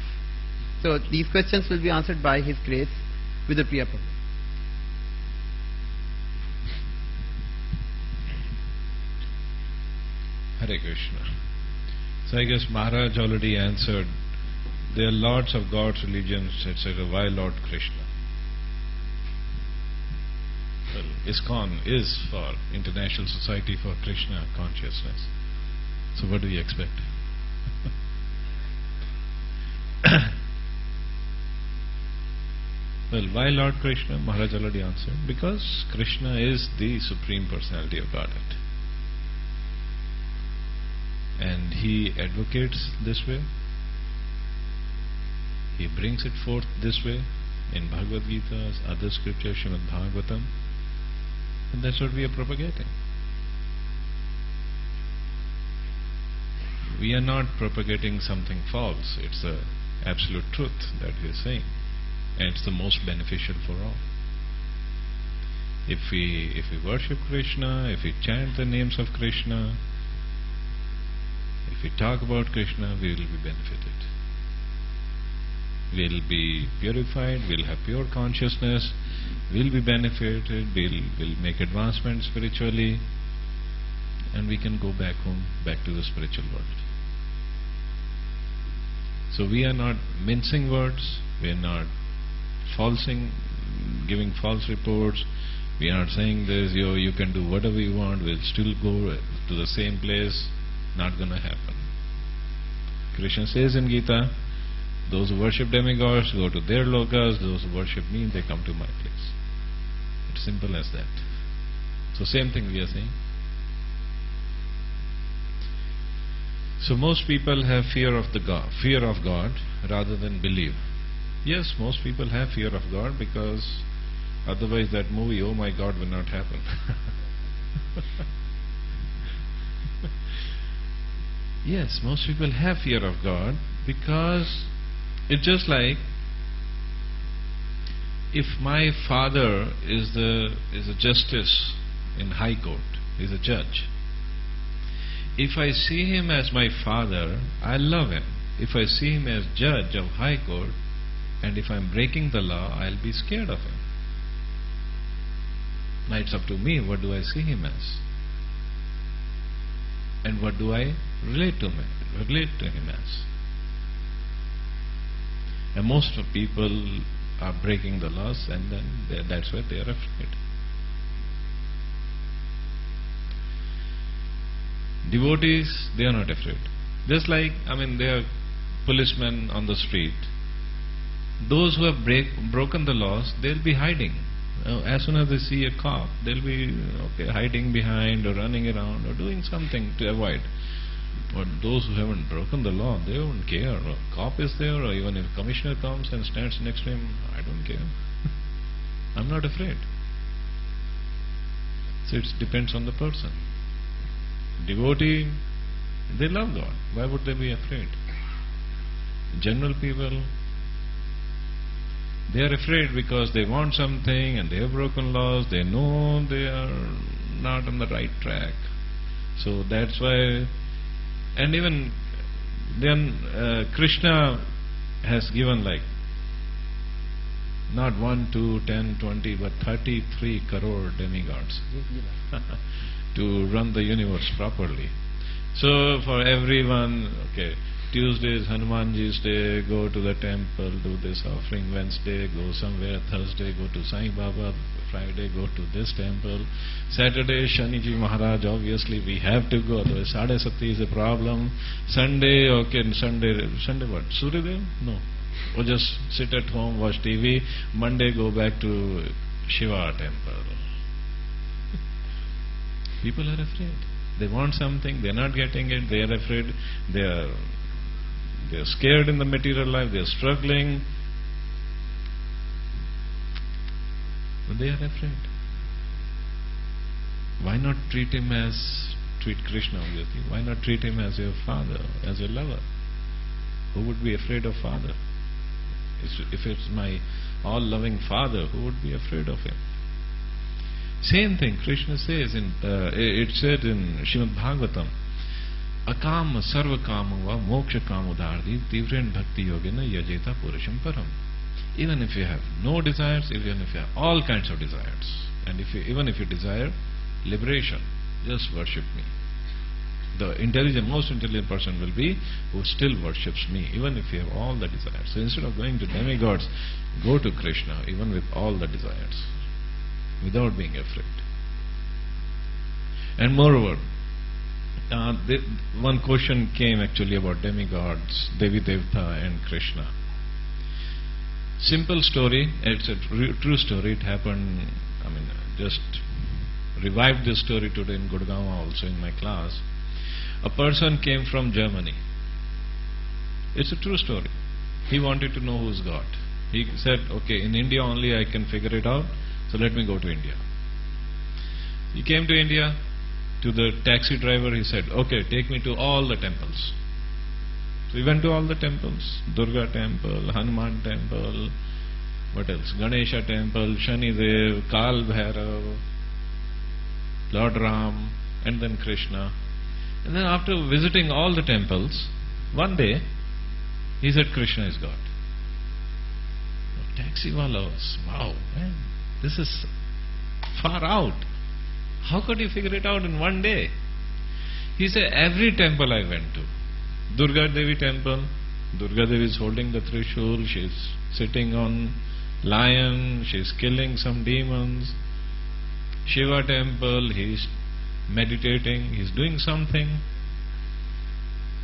So these questions will be answered by His Grace with a Priya Prabhu. Hare Krishna. So I guess Maharaj already answered. There are lots of gods, religions, etc. Why Lord Krishna? Well, ISKCON is for International Society for Krishna Consciousness. So what do you expect? Well, why Lord Krishna? Maharaj already answered. Because Krishna is the Supreme Personality of Godhead. And He advocates this way. He brings it forth this way in Bhagavad Gita, other scriptures, Srimad Bhagavatam. And that's what we are propagating. We are not propagating something false. It's the absolute truth that we are saying. and it's the most beneficial for all. If we worship Krishna, if we chant the names of Krishna, if we talk about Krishna, we will be benefited. We'll be purified, we'll have pure consciousness, we'll be benefited, we'll make advancement spiritually, and we can go back home, back to the spiritual world. So we are not mincing words, we are not giving false reports, we are not saying this, you can do whatever you want, we'll still go to the same place. Not going to happen. Krishna says in Gita, those who worship demigods go to their lokas, those who worship me, they come to my place. It's simple as that. So same thing we are saying. So most people have fear of God rather than believe. Yes, most people have fear of God because otherwise that movie, oh my God, will not happen. Yes, most people have fear of God because it's just like if my father is a justice in High Court, is a judge. If I see him as my father, I love him. If I see him as judge of High Court, and if I'm breaking the law, I'll be scared of him. Now it's up to me, what do I see him as? And what do I relate to him as? And most of people are breaking the laws, and then that's why they are afraid. Devotees, they are not afraid. Just like, there are policemen on the street. Those who have broken the laws, they'll be hiding. As soon as they see a cop, they'll be hiding behind or running around or doing something to avoid. But those who haven't broken the law, they don't care. A cop is there, or even if a commissioner comes and stands next to him, I don't care. I'm not afraid. So it depends on the person. Devotee, they love God. Why would they be afraid? General people, they are afraid because they want something and they have broken laws. They know they are not on the right track. So that's why. And even then Krishna has given not 1, 2, 10, 20 but 33 crore demigods to run the universe properly. So for everyone, Tuesday is Hanumanji's day, go to the temple, do this offering. Wednesday, go somewhere. Thursday, go to Sai Baba. Friday, go to this temple. Saturday, Shaniji Maharaj, obviously we have to go, otherwise Sadhe Sati is a problem. Sunday, Sunday what? Suryadev? No. Or just sit at home, watch TV. Monday, go back to Shiva temple. People are afraid. They want something, they are not getting it, they are afraid, they are scared in the material life, they are struggling. But they are afraid. Why not treat Krishna obviously? Why not treat him as your father, as your lover? Who would be afraid of father? If it's my all-loving father, who would be afraid of him? Same thing Krishna says it said in Srimad Bhagavatam, Akam sarva kama va moksha kamudhardi tivren bhakti yogena yajeta purusham param. Even if you have no desires, even if you have all kinds of desires, and even if you desire liberation, just worship me. The most intelligent person will be who still worships me, even if you have all the desires. So instead of going to demigods, go to Krishna, even with all the desires, without being afraid. And moreover, one question came actually about demigods, Devi Devta and Krishna. Simple story, it's a true story, it happened, just revived this story today in Gurgaon also in my class. A person came from Germany. It's a true story. He wanted to know who's God. He said, in India only I can figure it out, so let me go to India. He came to India, to the taxi driver he said, take me to all the temples. So we went to all the temples, Durga temple, Hanuman temple, What else? Ganesha temple, Shani Dev, Kal Bhairav, Lord Ram, and then Krishna. And then after visiting all the temples, one day he said Krishna is God. Taxi wala was, wow, man, this is far out. How could you figure it out in one day? He said, every temple I went to, Durga Devi temple, Durga Devi is holding the Trishul, she is sitting on lion, she is killing some demons. Shiva temple, he is meditating, he is doing something.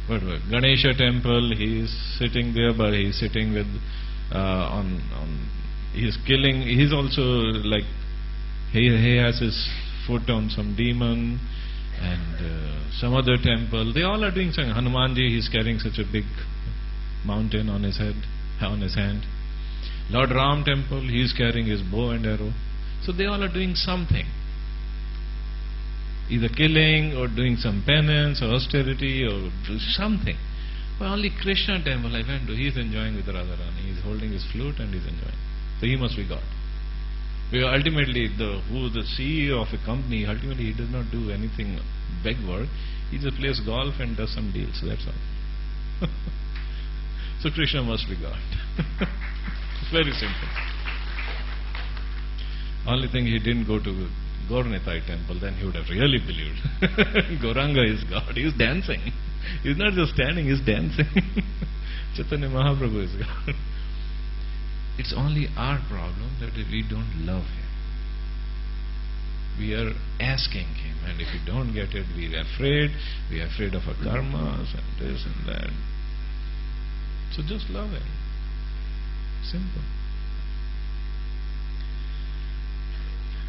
But Ganesha temple, he is sitting there, but he is sitting with he is killing. He is also like he has his foot on some demon, and some other temple. They all are doing something. Hanumanji, he is carrying such a big mountain on his head, on his hand. Lord Ram temple, he is carrying his bow and arrow. So they all are doing something, either killing or doing some penance or austerity or something. But only Krishna temple I went to, he is enjoying with Radharani. He is holding his flute and he is enjoying. So he must be God. Because ultimately, the CEO of a company, ultimately he does not do anything big work. He just plays golf and does some deals. That's all. So Krishna must be God. It's very simple. Only thing, he didn't go to Gaurnitai temple, then he would have really believed. Gauranga is God. He is dancing. He is not just standing, he is dancing. Chaitanya Mahaprabhu is God. It's only our problem that we don't love Him. We are asking Him, and if we don't get it, we are afraid. We are afraid of our karmas and this and that. So just love Him. Simple.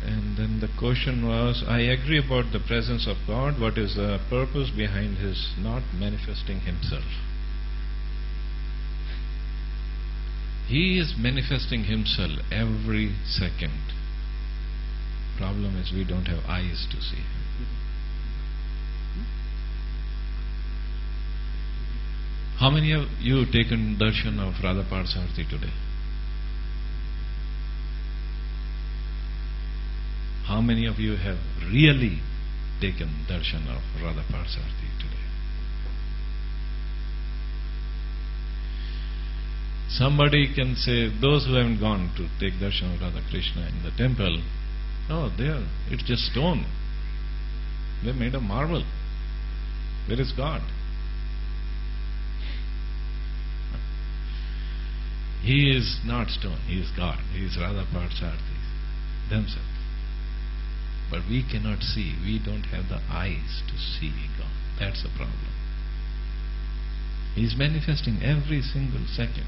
And then the question was, I agree about the presence of God. What is the purpose behind His not manifesting Himself? He is manifesting Himself every second. Problem is we don't have eyes to see Him. How many of you have taken darshan of Radha Parthasarathi today? How many of you have really taken darshan of Radha Parthasarathi today? Somebody can say, those who haven't gone to take darshan of Radha Krishna in the temple, oh, it's just stone. They made of marble. Where is God? He is not stone, He is God. He is Radha Parthasarathi themselves. But we cannot see. We don't have the eyes to see God. That's the problem. He is manifesting every single second.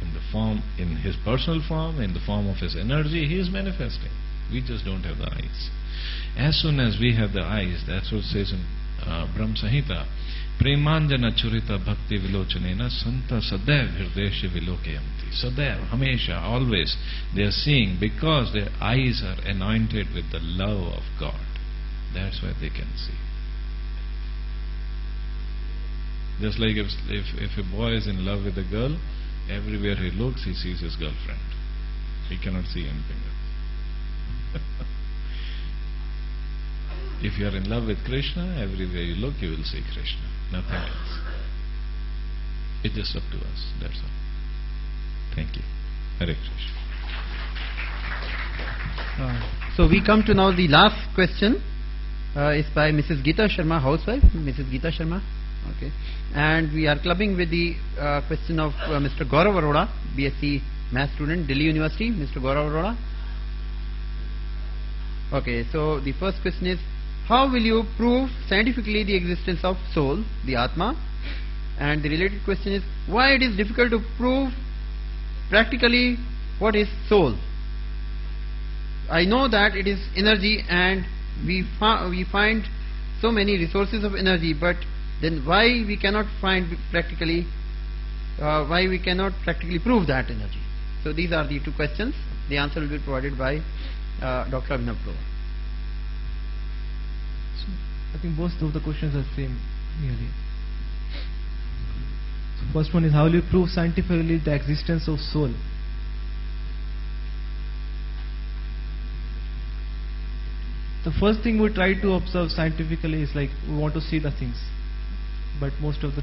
In the form, in His personal form, in the form of His energy, He is manifesting. We just don't have the eyes. As soon as we have the eyes, that's what it says in Brahma Samhita, Premanjana Churita Bhakti Vilochanena Santa Sadaiv Hirdesha Vilokayanti. Sadaiv, Hamesha, always, they are seeing because their eyes are anointed with the love of God. That's why they can see. Just like if a boy is in love with a girl, everywhere he looks, he sees his girlfriend. He cannot see anything else. If you are in love with Krishna, everywhere you look, you will see Krishna. Nothing else. It's just up to us. That's all. Thank you. Hare Krishna. So we come to now the last question. Is by Mrs. Geeta Sharma, housewife. Mrs. Geeta Sharma. Okay. And we are clubbing with the question of Mr. Gaurav Arora, BSc Math student, Delhi University. Mr. Gaurav Arora. Okay. So the first question is, how will you prove scientifically the existence of soul, the Atma? And the related question is, why it is difficult to prove practically what is soul? I know that it is energy, and we find so many resources of energy, but then why we cannot find practically, why we cannot practically prove that energy? So these are the two questions. The answer will be provided by Dr. Abhinav Prova. I think both of the questions are same, really. So First one is, how will you prove scientifically the existence of soul? The first thing we try to observe scientifically is like we want to see the things, but most of the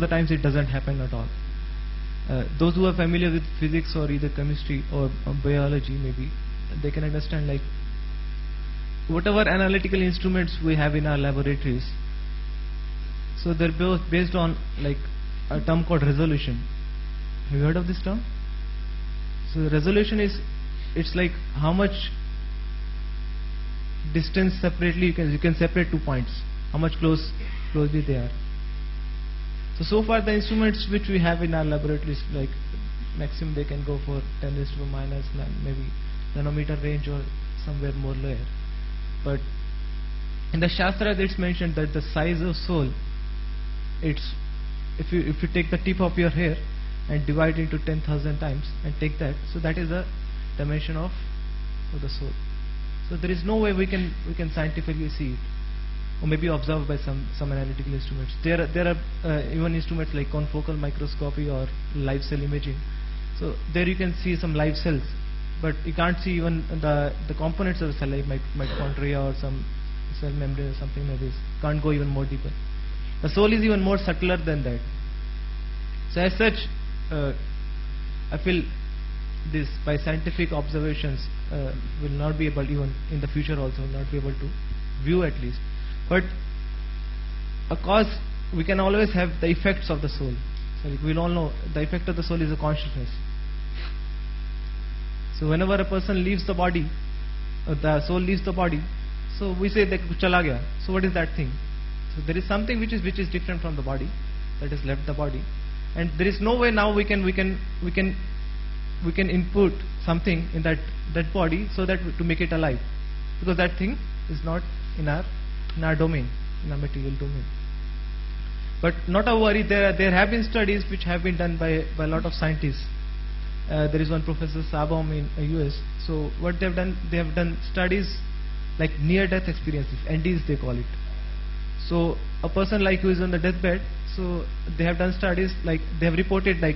times it doesn't happen at all. Those who are familiar with physics or either chemistry or biology, maybe they can understand like whatever analytical instruments we have in our laboratories, so they're both based on like a term called resolution. Have you heard of this term? So the resolution is, it's like how much distance separately you can separate 2 points, how much closely they are. So far the instruments which we have in our laboratories, like maximum they can go for 10 raised to the minus maybe nanometer range or somewhere more lower. But in the Shastra it's mentioned that the size of soul, it's if you take the tip of your hair and divide into 10,000 times and take that, so that is the dimension of the soul. So there is no way we can scientifically see it, or maybe observed by some analytical instruments. There are even instruments like confocal microscopy or live cell imaging. So there you can see some live cells, but you can't see even the components of the cell, like mitochondria or some cell membrane or something like this. Can't go even more deeper. The soul is even more subtler than that. So as such, I feel this by scientific observations will not be able, even in the future also, will not be able to view at least. But of course we can always have the effects of the soul. So like we'll all know the effect of the soul is a consciousness. So whenever a person leaves the body, the soul leaves the body, so we say that chala gaya. So what is that thing? So there is something which is different from the body, that has left the body, and there is no way now we can input something in that body so that to make it alive, because that thing is not in our domain, in our material domain. But not a worry, there have been studies which have been done by a lot of scientists. There is one Professor Sabom in US. So what they have done studies like near-death experiences, NDs they call it. So a person like who is on the deathbed, so they have done studies like they have reported like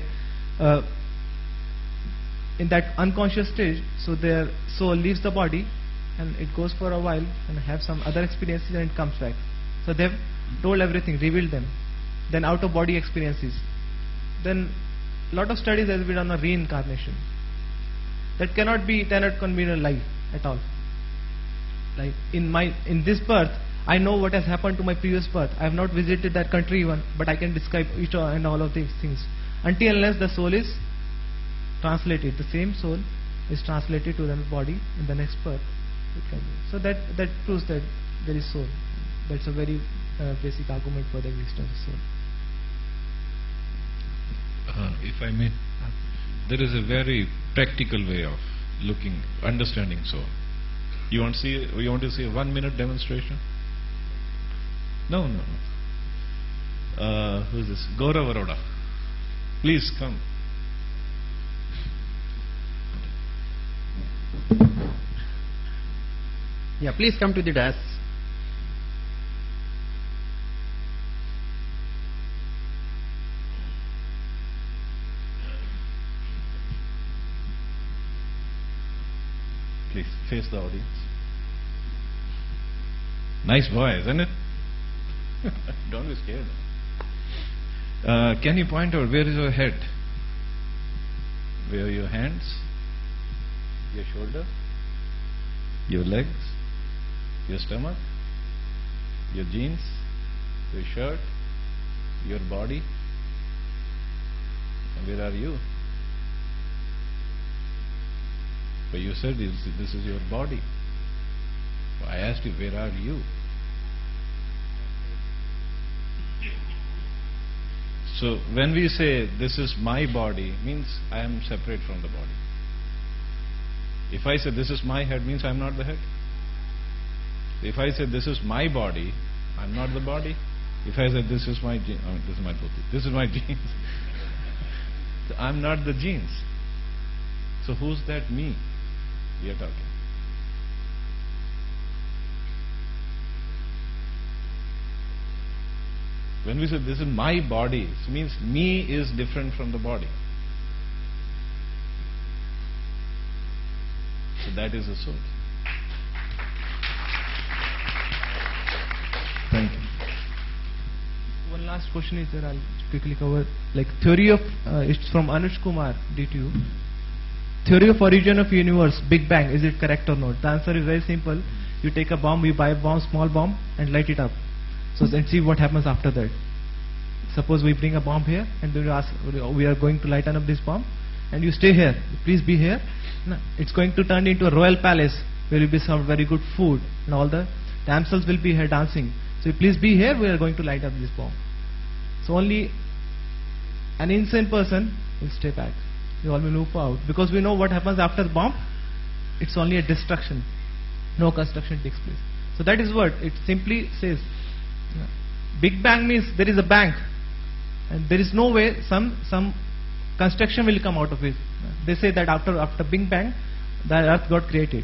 in that unconscious stage, so their soul leaves the body and it goes for a while and have some other experiences and it comes back. So they have told everything, revealed them. Then out of body experiences. Then a lot of studies has been done on reincarnation. That cannot be alive at all. Like in this birth, I know what has happened to my previous birth. I have not visited that country even, but I can describe each and all of these things. Until unless the soul is translated, the same soul is translated to the body in the next birth. So that proves that there is soul. That's a very basic argument for the existence of soul. If I may, there is a very practical way of understanding soul. You want to see a 1 minute demonstration? No. Who is this? Gaurav Arora. Please come. Yeah, please come to the dais. Please face the audience. Nice boy, isn't it? Don't be scared. Can you point out where is your head? Where are your hands? Your shoulder? Your legs? Your stomach? Your jeans? Your shirt? Your body? And where are you? But you said this is your body. I asked you, where are you? So when we say this is my body, means I am separate from the body. If I say this is my head, means I am not the head. If I say this is my body, I am not the body. If I say this is my this is my dhoti, this is my jeans, so I am not the jeans. So who's that me we are talking? When we say this is my body, it means me is different from the body. So that is the soul. Thank you. One last question is there, I'll quickly cover. Like theory of, it's from Anuj Kumar, DTU. Theory of origin of universe, Big Bang, is it correct or not? The answer is very simple. You take a bomb, you buy a bomb, small bomb, and light it up. So then see what happens after that. Suppose we bring a bomb here, and then you ask, we are going to lighten up this bomb, and you stay here. Please be here. No, it's going to turn into a royal palace where will be some very good food, and all the damsels will be here dancing. So please be here. We are going to light up this bomb. So only an insane person will stay back. We all will move out because we know what happens after the bomb. It's only a destruction. No construction takes place. So that is what it simply says. Big Bang means there is a bang, and there is no way some construction will come out of it. They say that after Big Bang, the earth got created.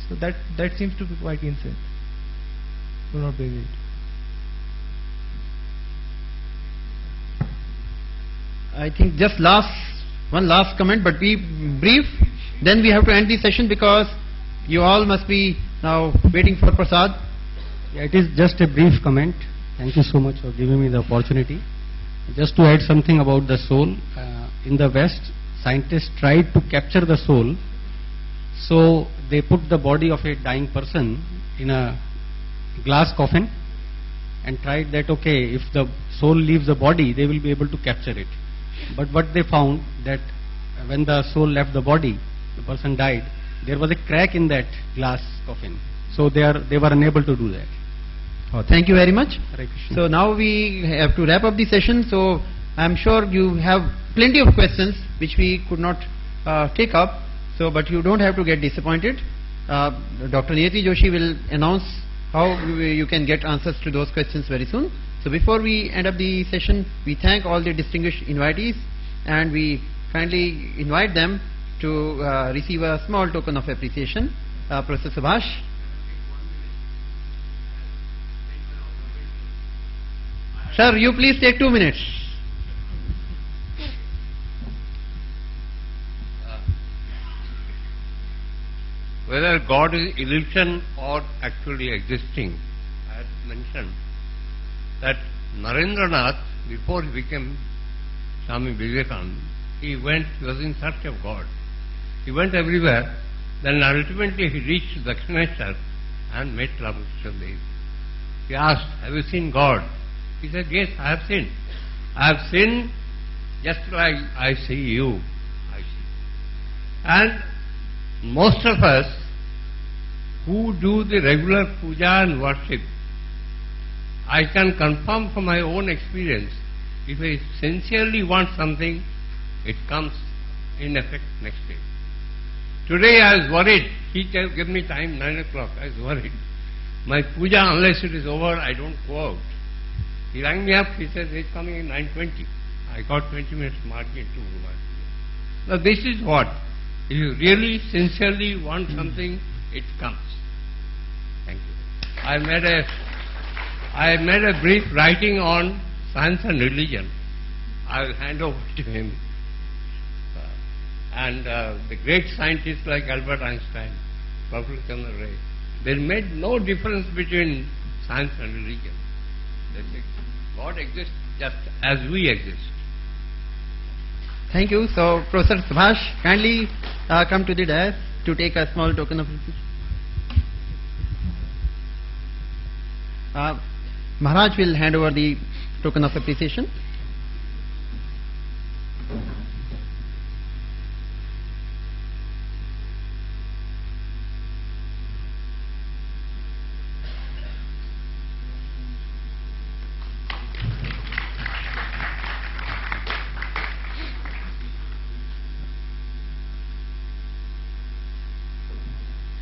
So that seems to be quite insane. Do not believe it. I think just one last comment, but be brief. Then we have to end the session because you all must be now waiting for Prasad. Yeah, it is just a brief comment. Thank you so much for giving me the opportunity. Just to add something about the soul. In the West, scientists tried to capture the soul. So they put the body of a dying person in a glass coffin and tried that, okay, if the soul leaves the body, they will be able to capture it. But what they found that when the soul left the body, the person died, there was a crack in that glass coffin. So they were unable to do that. Oh, thank you very much. So now we have to wrap up the session. So I am sure you have plenty of questions which we could not take up. So, but you don't have to get disappointed. Dr. Niyati Joshi will announce how you can get answers to those questions very soon. So before we end up the session, we thank all the distinguished invitees and we kindly invite them to receive a small token of appreciation. Professor Subhash. Sir, you please take 2 minutes. Whether God is illusion or actually existing, I had mentioned that Narendranath, before he became Swami Vivekananda, he was in search of God. He went everywhere, then ultimately he reached Dakshineshwar and met Ramakrishna Dev. He asked, have you seen God? He said, yes, I have seen. I have seen just like I see you. I see. And most of us who do the regular puja and worship, I can confirm from my own experience, if I sincerely want something, it comes in effect next day. Today I was worried. He gave me time, 9 o'clock. I was worried. My puja, unless it is over, I don't go out. He rang me up. He said, he's coming in 9:20. I got 20 minutes margin to do my puja. Now this is what? If you really sincerely want something, it comes. Thank you. I made a brief writing on science and religion. I will hand over to him. And the great scientists like Albert Einstein, Prafula Chandra Ray, they made no difference between science and religion. They say God exists just as we exist. Thank you. So, Professor Subhash, kindly come to the dais to take a small token of appreciation. Maharaj will hand over the token of appreciation.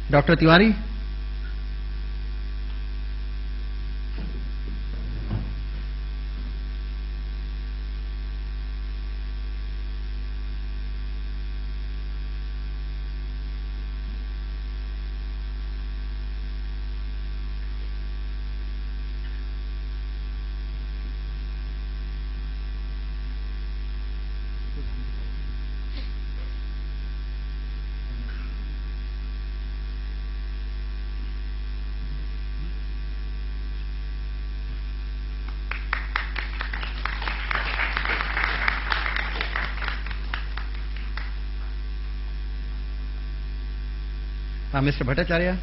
Dr. Tiwari. Mr. Bhattacharya.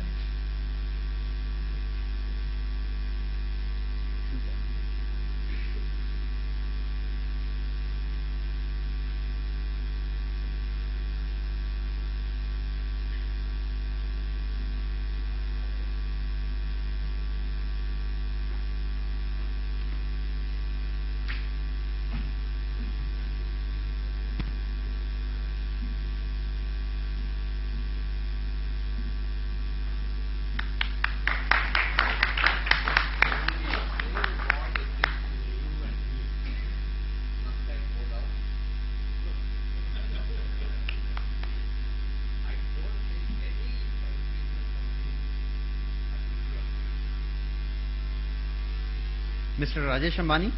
Mr. Rajesh Ambani.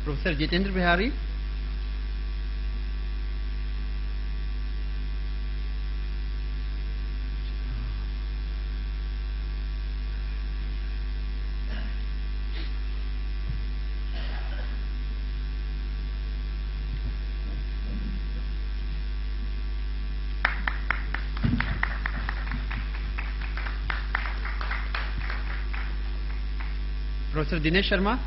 Professor Jitendra Bihari. Professor Dinesh Sharma.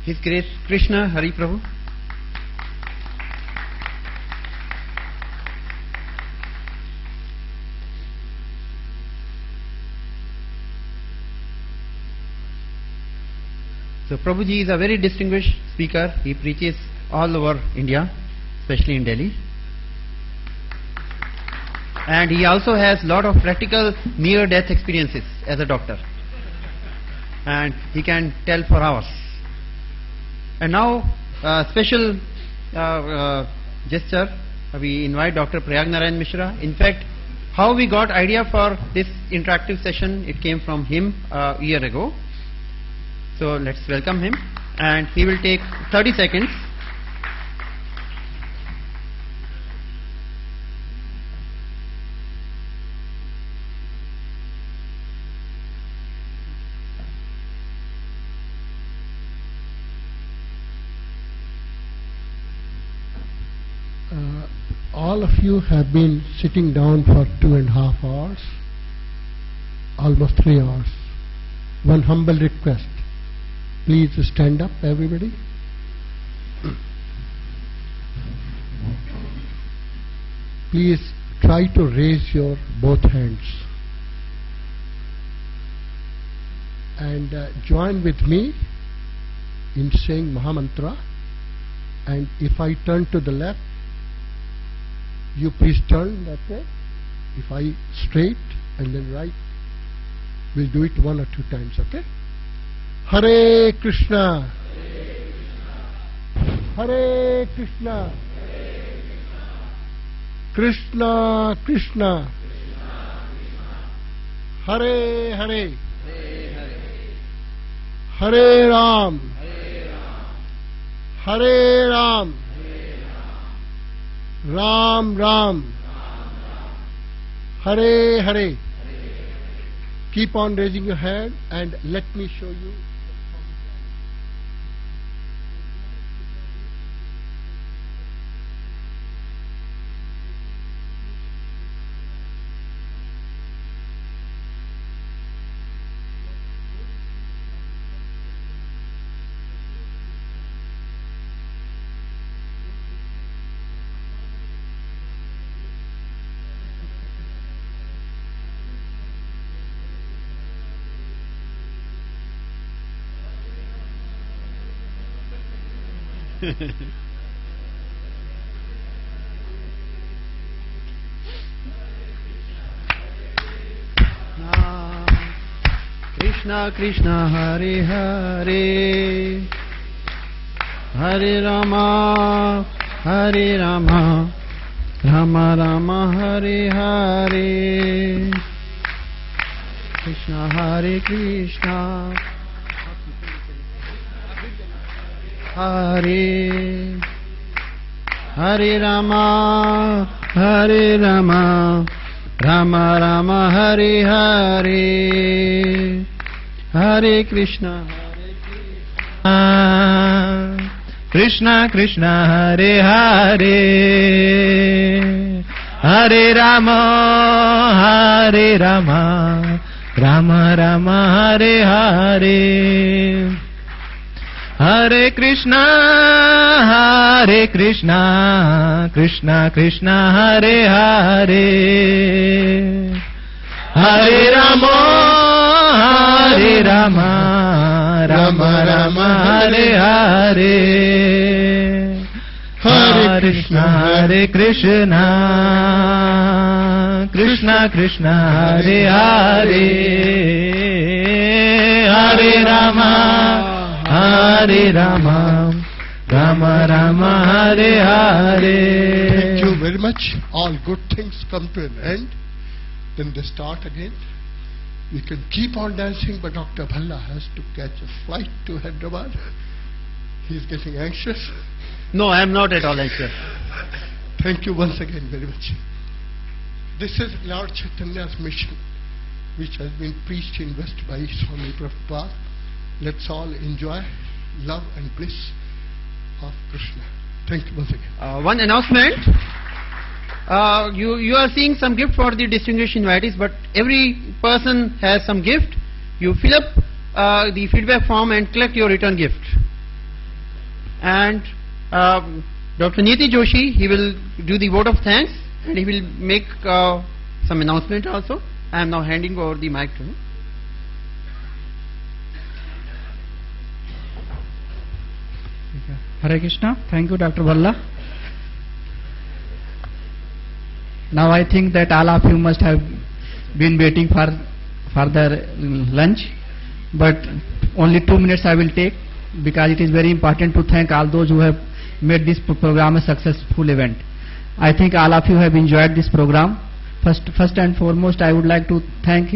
His Grace Krishna Hari Prabhu. So Prabhuji is a very distinguished speaker. He preaches all over India, especially in Delhi. And he also has lot of practical near-death experiences as a doctor. And he can tell for hours. And now, special gesture, we invite Dr. Prayag Narayan Mishra. In fact, how we got idea for this interactive session, it came from him a year ago. So let's welcome him, and he will take 30 seconds. All of you have been sitting down for 2.5 hours, almost 3 hours. One humble request. Please stand up, everybody. Please try to raise your both hands. And join with me in saying Mahamantra. And if I turn to the left, you please turn that way. If I straight and then right, we'll do it 1 or 2 times, okay? Hare Krishna, Hare Krishna, Krishna Krishna, Hare Hare, Hare Ram, Hare Ram, Ram Ram, Hare Hare. Keep on raising your hand and let me show you. Krishna Krishna Hare Hare Hare Rama Rama Rama Hare Hare Krishna Hare Krishna Hare Hare Rama Rama Rama Hare Hare Hare Krishna Krishna Krishna Hare Hare Hare Rama Rama Rama Hare Hare Hare Krishna Krishna Krishna Hare Hare Hare Rama Rama Rama Hare Hare Hare Krishna Krishna Krishna Hare Hare Hare Rama Rama Rama Hare Hare. Thank you very much. All good things come to an end. Then they start again. We can keep on dancing, but Dr. Bhalla has to catch a flight to Hyderabad. He's getting anxious. No, I am not at all anxious. Thank you once again very much. This is Lord Chaitanya's mission, which has been preached in West by Swami Prabhupada. Let's all enjoy love and bliss of Krishna. Thank you once again. One announcement. You are seeing some gift for the distinguished invitees, but every person has some gift. You fill up the feedback form and collect your return gift. And Dr. Niti Joshi, he will do the vote of thanks and he will make some announcement also. I am now handing over the mic to him. Hare Krishna. Thank you, Dr. Bhalla. Now I think that all of you must have been waiting for the lunch, but only 2 minutes I will take, because it is very important to thank all those who have made this program a successful event. I think all of you have enjoyed this program. First and foremost, I would like to thank